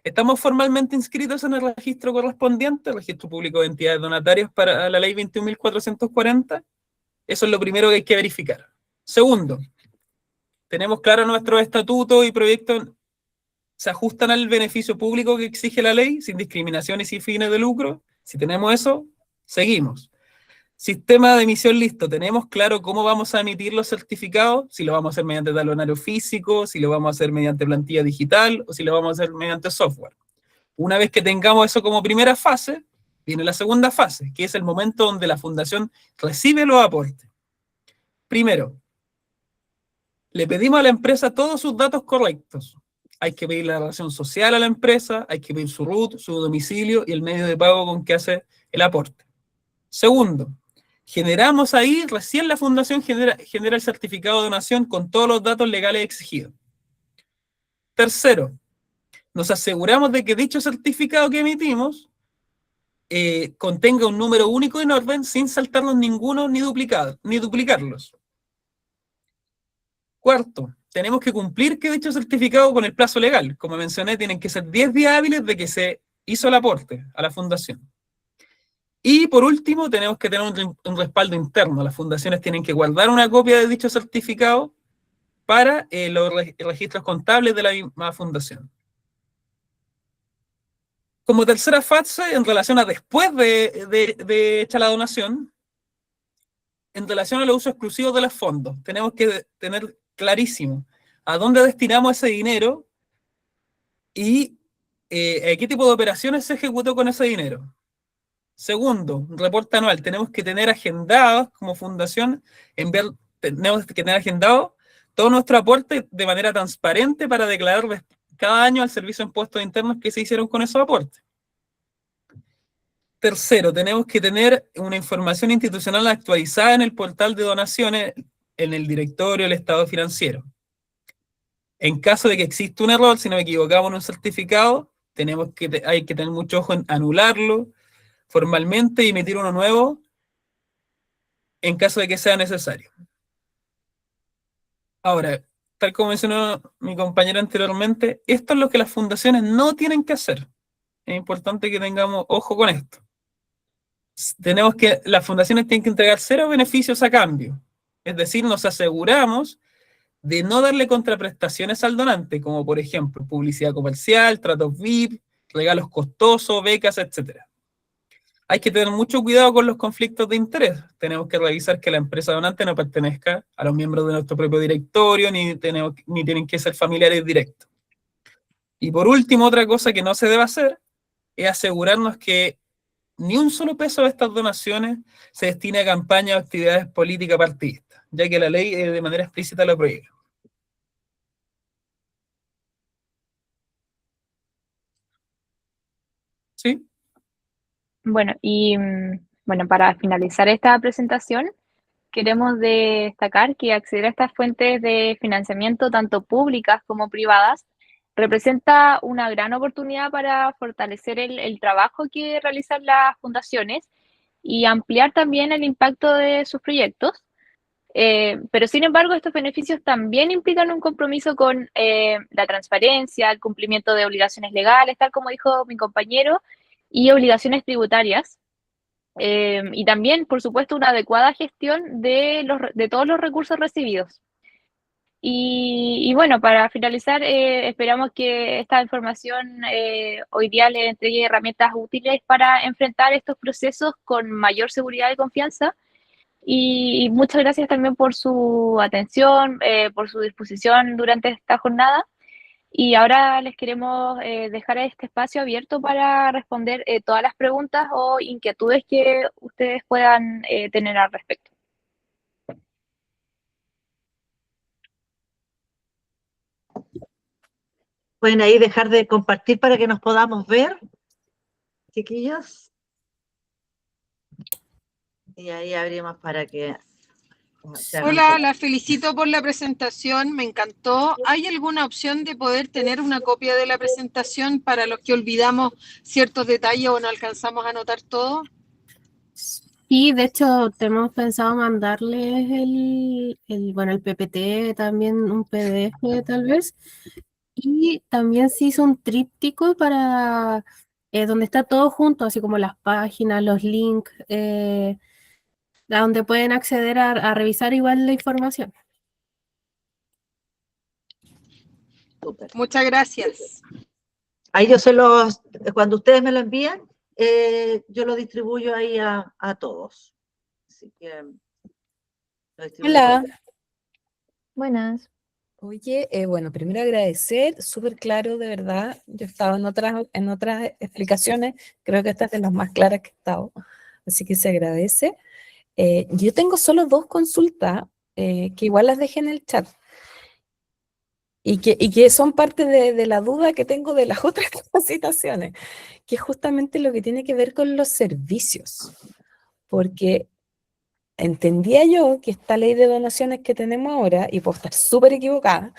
¿estamos formalmente inscritos en el registro correspondiente, el registro público de entidades donatarias para la ley 21.440? Eso es lo primero que hay que verificar. Segundo, ¿tenemos claro nuestros estatutos y proyectos se ajustan al beneficio público que exige la ley, sin discriminación y sin fines de lucro? Si tenemos eso, seguimos. Sistema de emisión listo. ¿Tenemos claro cómo vamos a emitir los certificados? Si lo vamos a hacer mediante talonario físico, si lo vamos a hacer mediante plantilla digital o si lo vamos a hacer mediante software. Una vez que tengamos eso como primera fase, viene la segunda fase, que es el momento donde la fundación recibe los aportes. Primero, le pedimos a la empresa todos sus datos correctos. Hay que pedir la relación social a la empresa, hay que pedir su RUT, su domicilio y el medio de pago con que hace el aporte. Segundo, generamos ahí, recién la fundación genera el certificado de donación con todos los datos legales exigidos. Tercero, nos aseguramos de que dicho certificado que emitimos contenga un número único en orden sin saltarnos ninguno ni duplicarlos. Cuarto, tenemos que cumplir que dicho certificado con el plazo legal. Como mencioné, tienen que ser 10 días hábiles de que se hizo el aporte a la fundación. Y por último, tenemos que tener un respaldo interno. Las fundaciones tienen que guardar una copia de dicho certificado para los registros contables de la misma fundación. Como tercera fase, en relación a después de hecha la donación, en relación a los usos exclusivos de los fondos, tenemos que tener clarísimo a dónde destinamos ese dinero y a qué tipo de operaciones se ejecutó con ese dinero. Segundo, un reporte anual. Tenemos que tener agendados como fundación, tenemos que tener agendado todo nuestro aporte de manera transparente para declarar cada año al Servicio de Impuestos Internos que se hicieron con esos aportes. Tercero, tenemos que tener una información institucional actualizada en el portal de donaciones, en el directorio del Estado financiero. En caso de que exista un error, si nos equivocamos en un certificado, hay que tener mucho ojo en anularlo formalmente y emitir uno nuevo en caso de que sea necesario. Ahora, tal como mencionó mi compañero anteriormente, esto es lo que las fundaciones no tienen que hacer. Es importante que tengamos ojo con esto. Las fundaciones tienen que entregar 0 beneficios a cambio. Es decir, nos aseguramos de no darle contraprestaciones al donante, como por ejemplo publicidad comercial, tratos VIP, regalos costosos, becas, etc. Hay que tener mucho cuidado con los conflictos de interés. Tenemos que revisar que la empresa donante no pertenezca a los miembros de nuestro propio directorio, ni tienen que ser familiares directos. Y por último, otra cosa que no se debe hacer es asegurarnos que ni un solo peso de estas donaciones se destine a campañas o actividades políticas partidistas, ya que la ley de manera explícita lo prohíbe. ¿Sí? Bueno, y para finalizar esta presentación, queremos destacar que acceder a estas fuentes de financiamiento, tanto públicas como privadas, representa una gran oportunidad para fortalecer el trabajo que realizan las fundaciones y ampliar también el impacto de sus proyectos. Pero sin embargo, estos beneficios también implican un compromiso con la transparencia, el cumplimiento de obligaciones legales, tal como dijo mi compañero, y obligaciones tributarias. Y también, por supuesto, una adecuada gestión de todos los recursos recibidos. Y bueno, para finalizar, esperamos que esta información hoy día les entregue herramientas útiles para enfrentar estos procesos con mayor seguridad y confianza. Y muchas gracias también por su atención, por su disposición durante esta jornada. Y ahora les queremos dejar este espacio abierto para responder todas las preguntas o inquietudes que ustedes puedan tener al respecto. Pueden ahí dejar de compartir para que nos podamos ver, chiquillos. Y ahí abrimos para que... Hola, la felicito por la presentación, me encantó. ¿Hay alguna opción de poder tener una copia de la presentación para los que olvidamos ciertos detalles o no alcanzamos a anotar todo? Y de hecho, tenemos pensado mandarles el PPT, también un PDF tal vez. Y también se hizo un tríptico para donde está todo junto, así como las páginas, los links, a donde pueden acceder a revisar igual la información. Súper. Muchas gracias. Ahí yo cuando ustedes me lo envían, yo lo distribuyo ahí a todos. Así que lo distribuyo. Hola. Buenas. Oye, bueno, primero agradecer, súper claro, de verdad. Yo he estado en otras explicaciones, creo que esta es de las más claras que he estado, así que se agradece. Yo tengo solo 2 consultas, que igual las dejé en el chat, y que son parte de la duda que tengo de las otras capacitaciones, que es justamente lo que tiene que ver con los servicios, porque entendía yo que esta ley de donaciones que tenemos ahora, y puedo estar súper equivocada,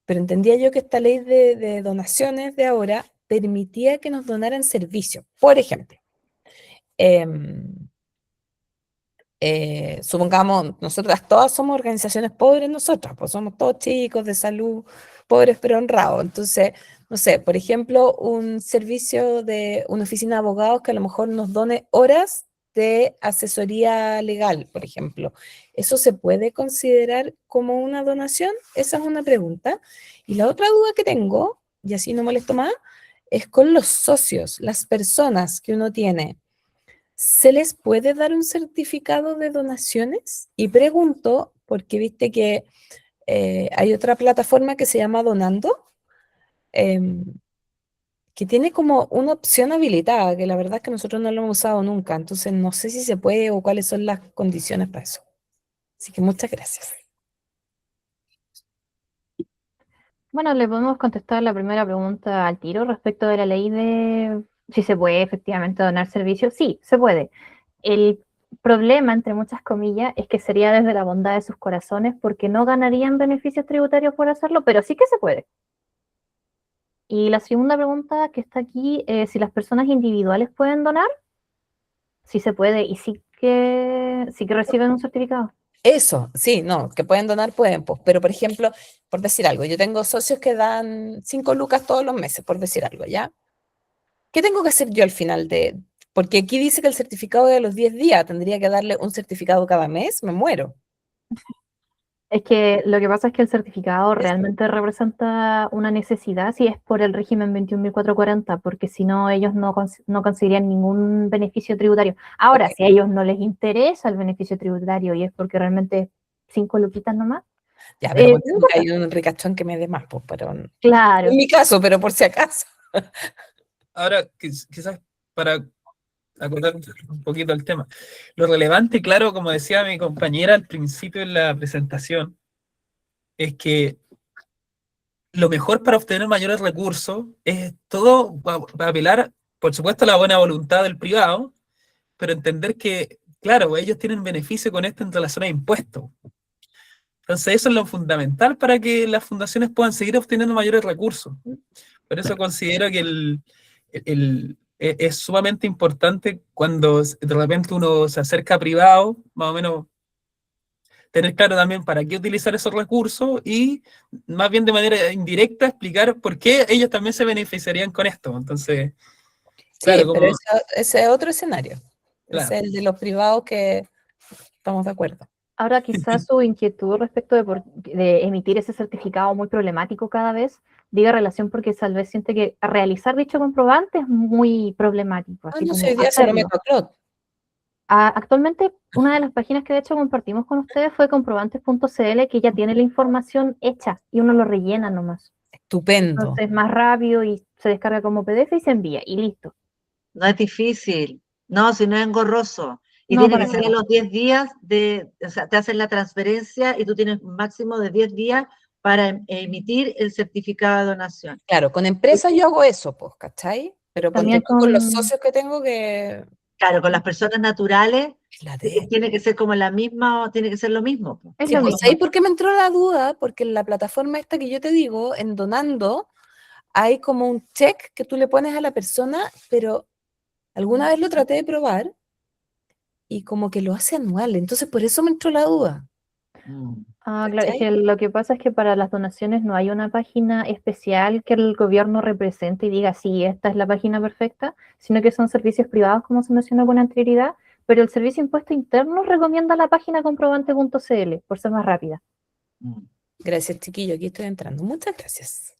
pero entendía yo que esta ley de donaciones de ahora permitía que nos donaran servicios. Por ejemplo, supongamos, nosotras todas somos organizaciones pobres, nosotras, pues somos todos chicos de salud, pobres pero honrados. Entonces, no sé, por ejemplo, un servicio de una oficina de abogados que a lo mejor nos done horas de asesoría legal, por ejemplo. ¿Eso se puede considerar como una donación? Esa es una pregunta. Y la otra duda que tengo, y así no molesto más, es con los socios, las personas que uno tiene. ¿Se les puede dar un certificado de donaciones? Y pregunto, porque viste que hay otra plataforma que se llama Donando, que tiene como una opción habilitada, que la verdad es que nosotros no lo hemos usado nunca, entonces no sé si se puede o cuáles son las condiciones para eso. Así que muchas gracias. Bueno, le podemos contestar la primera pregunta al tiro respecto de la ley de si se puede efectivamente donar servicios. Sí, se puede. El problema, entre muchas comillas, es que sería desde la bondad de sus corazones porque no ganarían beneficios tributarios por hacerlo, pero sí que se puede. Y la segunda pregunta que está aquí, si las personas individuales pueden donar, sí se puede y sí que reciben un certificado. Eso, sí, no, que pueden donar, pueden, pues, pero por ejemplo, por decir algo, yo tengo socios que dan 5 lucas todos los meses, por decir algo, ¿ya? ¿Qué tengo que hacer yo al final porque aquí dice que el certificado es de los 10 días, tendría que darle un certificado cada mes, me muero. Es que lo que pasa es que el certificado realmente representa una necesidad si es por el régimen 21.440, porque si no ellos no conseguirían ningún beneficio tributario. Ahora, si a ellos no les interesa el beneficio tributario y es porque realmente es 5 luquitas nomás. Ya, pero hay un ricachón que me dé más, pues, pero claro. En mi caso, pero por si acaso. Ahora, quizás para acordar un poquito el tema. Lo relevante, claro, como decía mi compañera al principio en la presentación, es que lo mejor para obtener mayores recursos es todo para apelar, por supuesto, a la buena voluntad del privado, pero entender que, claro, ellos tienen beneficio con esto en relación a impuestos. Entonces, eso es lo fundamental para que las fundaciones puedan seguir obteniendo mayores recursos. Por eso considero que es sumamente importante cuando de repente uno se acerca a privado, más o menos tener claro también para qué utilizar esos recursos y más bien de manera indirecta explicar por qué ellos también se beneficiarían con esto. Entonces, claro, sí, pero ese es otro escenario. Claro. Es el de los privados que estamos de acuerdo. Ahora quizás su inquietud respecto de emitir ese certificado muy problemático cada vez, diga relación porque tal vez siente que realizar dicho comprobante es muy problemático, así No sé, como hoy día se lo hacerlo. meto a Claude. Actualmente, una de las páginas que de hecho compartimos con ustedes fue comprobantes.cl, que ya tiene la información hecha y uno lo rellena nomás. Estupendo. Entonces es más rápido y se descarga como PDF y se envía y listo. No es difícil, no, si no es engorroso. Y No, tiene para que ser nada. a los 10 días o sea, te hacen la transferencia y tú tienes un máximo de 10 días para emitir el certificado de donación. Claro, con empresas yo hago eso, pues, ¿cachai? Pero También con los socios que tengo que... Claro, con las personas naturales La de... tiene que ser como la misma, tiene que ser lo mismo. Po. Es Sí, lo pues, mismo. ¿sabes por qué me entró la duda? Porque en la plataforma esta que yo te digo, en Donando, hay como un check que tú le pones a la persona, pero alguna vez lo traté de probar y como que lo hace anual, entonces por eso me entró la duda. Claro, es ¿Cachai? que lo que pasa es que para las donaciones no hay una página especial que el gobierno represente y diga, sí, esta es la página perfecta, sino que son servicios privados, como se mencionó con anterioridad, pero el Servicio de Impuesto Interno recomienda la página comprobante.cl por ser más rápida. Gracias, chiquillo, aquí estoy entrando. Muchas gracias.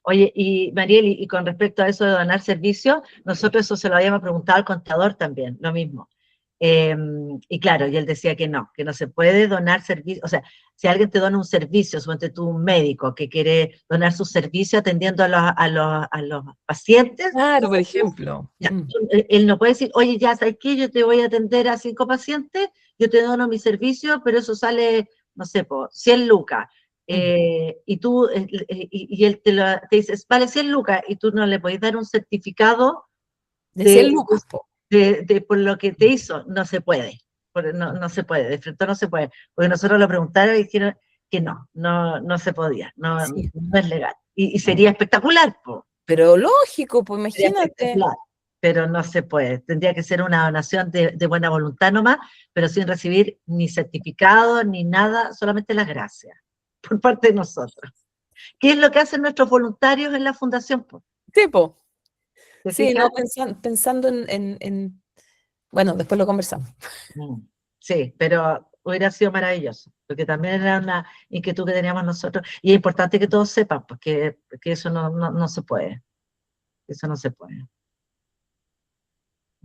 Oye, y Mariel, y con respecto a eso de donar servicios, nosotros eso se lo habíamos preguntado al contador también, lo mismo. Y claro, y él decía que no se puede donar servicios, o sea, si alguien te dona un servicio, suponte tú un médico que quiere donar su servicio atendiendo a los pacientes, Claro, por ejemplo. ya, él no puede decir, oye, ya sabes qué, yo te voy a atender a 5 pacientes, yo te dono mi servicio, pero eso sale, no sé, por 100 lucas. Y tú, y él te dice, vale 100 lucas, y tú no le podés dar un certificado De 100 lucas, po. por lo que te hizo, no se puede. No se puede, de frente no se puede. Porque nosotros lo preguntaron y dijeron que no se podía, Sí. no es legal. Y sería espectacular, po. Pero lógico, pues Sería imagínate. espectacular, pero no se puede. Tendría que ser una donación de buena voluntad nomás, pero sin recibir ni certificado ni nada, solamente las gracias por parte de nosotros. ¿Qué es lo que hacen nuestros voluntarios en la fundación? Po? Sí, po. ¿Te Sí, fijas? no, pensando en... Bueno, después lo conversamos. Sí, pero hubiera sido maravilloso, porque también era una inquietud que teníamos nosotros, y es importante que todos sepan, porque eso no se puede, eso no se puede.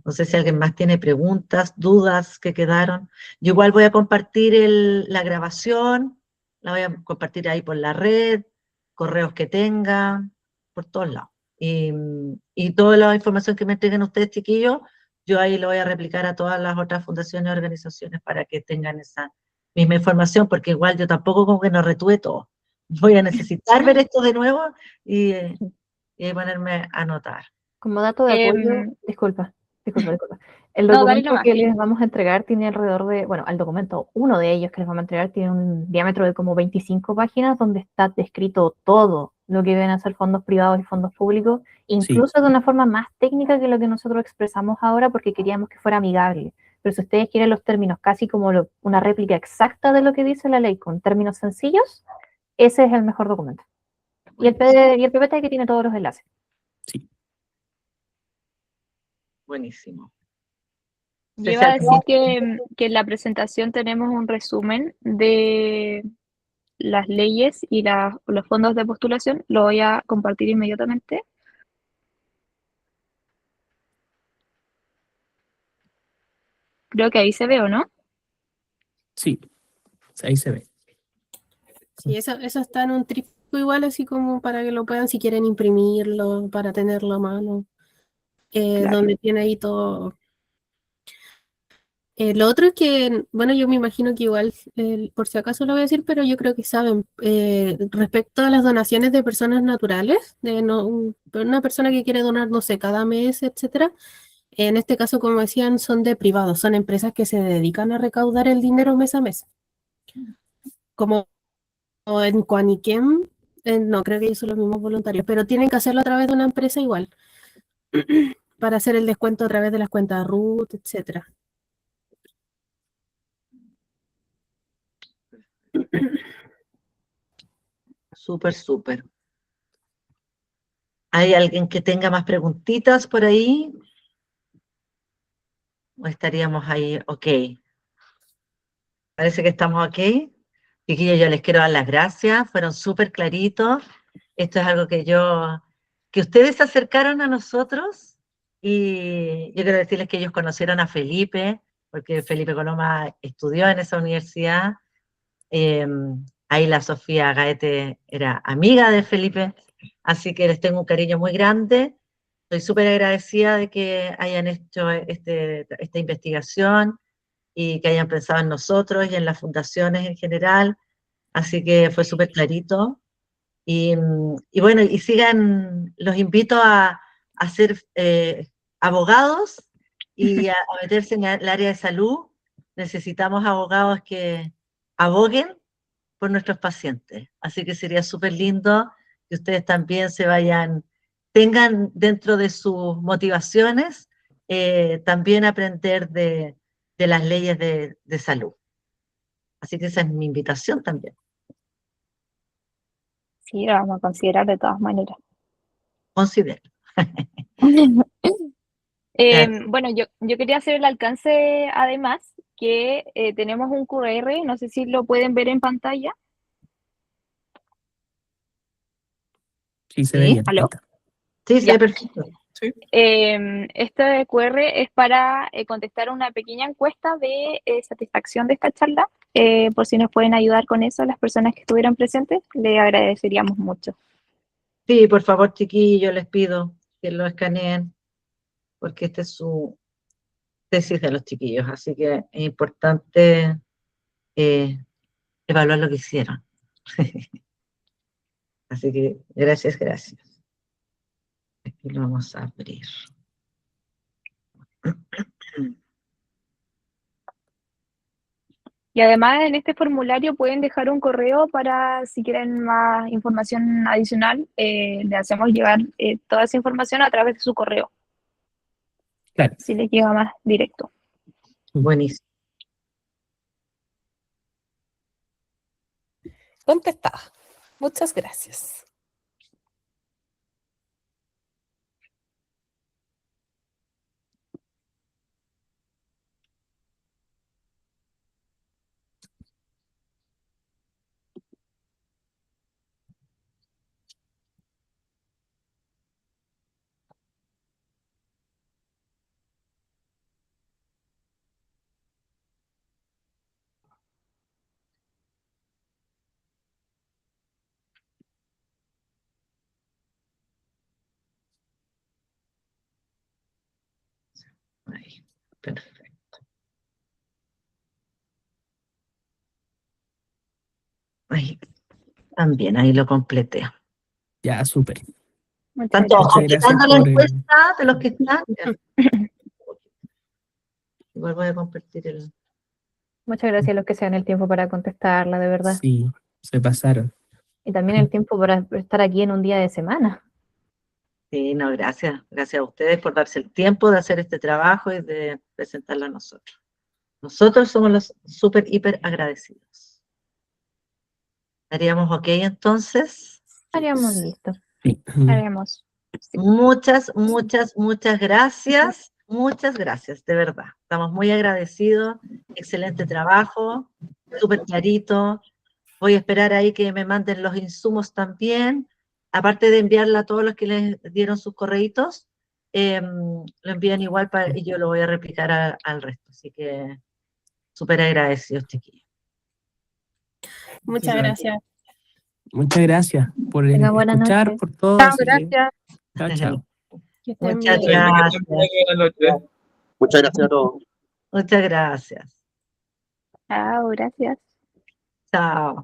No sé si alguien más tiene preguntas, dudas que quedaron. Yo igual voy a compartir la grabación, la voy a compartir ahí por la red, correos que tenga, por todos lados. Y toda la información que me entreguen ustedes, chiquillos, yo ahí lo voy a replicar a todas las otras fundaciones y organizaciones para que tengan esa misma información, porque igual yo tampoco como que no retuve todo. Voy a necesitar ver esto de nuevo y ponerme a anotar. Como dato de apoyo, disculpa. El No, dale documento nomás. que les vamos a entregar tiene alrededor de, bueno, el documento, uno de ellos que les vamos a entregar tiene un diámetro de como 25 páginas donde está descrito todo lo que deben hacer fondos privados y fondos públicos, incluso de una forma más técnica que lo que nosotros expresamos ahora porque queríamos que fuera amigable. Pero si ustedes quieren los términos casi como una réplica exacta de lo que dice la ley con términos sencillos, ese es el mejor documento. Y el PPT que tiene todos los enlaces. Sí. Buenísimo. Yo iba a decir que en la presentación tenemos un resumen de las leyes y los fondos de postulación. Lo voy a compartir inmediatamente. Creo que ahí se ve, ¿o no? Sí, ahí se ve. Sí, eso está en un tríptico igual, así como para que lo puedan, si quieren imprimirlo, para tenerlo a mano, Claro. donde tiene ahí todo. Lo otro es que, bueno, yo me imagino que igual, por si acaso lo voy a decir, pero yo creo que saben, respecto a las donaciones de personas naturales, de una persona que quiere donar, no sé, cada mes, etcétera, en este caso, como decían, son de privados, son empresas que se dedican a recaudar el dinero mes a mes. Como en Quaniquem, no, creo que ellos son los mismos voluntarios, pero tienen que hacerlo a través de una empresa igual, para hacer el descuento a través de las cuentas RUT, etcétera. Súper, súper. ¿Hay alguien que tenga más preguntitas por ahí? ¿O estaríamos ahí? Ok. Parece que estamos ok. Chiquillos, yo les quiero dar las gracias, fueron súper claritos. Esto es algo que ustedes se acercaron a nosotros y yo quiero decirles que ellos conocieron a Felipe, porque Felipe Coloma estudió en esa universidad. Ahí la Sofía Gaete era amiga de Felipe, así que les tengo un cariño muy grande. Estoy súper agradecida de que hayan hecho esta investigación y que hayan pensado en nosotros y en las fundaciones en general, así que fue súper clarito. Y bueno, y sigan, los invito a ser abogados y a meterse en el área de salud. Necesitamos abogados que aboguen por nuestros pacientes, así que sería súper lindo que ustedes también tengan dentro de sus motivaciones también aprender de las leyes de salud. Así que esa es mi invitación también. Sí, lo vamos a considerar de todas maneras. Considero. Bueno, yo quería hacer el alcance, además, que tenemos un QR, no sé si lo pueden ver en pantalla. Sí, se ve bien. ¿Aló? Sí, sí, Ya. perfecto. Sí. Este QR es para contestar una pequeña encuesta de satisfacción de esta charla. Por si nos pueden ayudar con eso las personas que estuvieran presentes, le agradeceríamos mucho. Sí, por favor, chiquillos, les pido que lo escaneen, porque este es su tesis de los chiquillos, así que es importante evaluar lo que hicieron. Así que gracias, gracias. Aquí lo vamos a abrir. Y además en este formulario pueden dejar un correo para si quieren más información adicional, le hacemos llegar toda esa información a través de su correo. Claro. Si les llega más directo. Buenísimo. Contestada. Muchas gracias. Ahí, perfecto. Ahí, también, ahí lo completé. Ya, súper. Muchas ¿Están todos Muchas gracias completando la por el- encuesta de los que están? Igual voy a compartir el... Muchas gracias a los que se dan el tiempo para contestarla, de verdad. Sí, se pasaron. Y también el tiempo para estar aquí en un día de semana. Sí, no, gracias. Gracias a ustedes por darse el tiempo de hacer este trabajo y de presentarlo a nosotros. Nosotros somos los súper, hiper agradecidos. ¿Estaríamos ok entonces? Estaríamos listos. Sí. Haremos. Muchas, muchas, muchas gracias. Muchas gracias, de verdad. Estamos muy agradecidos. Excelente trabajo, súper clarito. Voy a esperar ahí que me manden los insumos también. Aparte de enviarla a todos los que les dieron sus correitos, lo envían igual y yo lo voy a replicar al resto. Así que súper agradecidos, chiquillos. Muchas gracias. Muchas gracias por Tengan buenas escuchar, noches. por todo. Chao, así que, gracias. chao, chao. Que estén Muchas bien. gracias. Buenas noches. Muchas gracias a todos. Muchas gracias. Chao, gracias. Chao.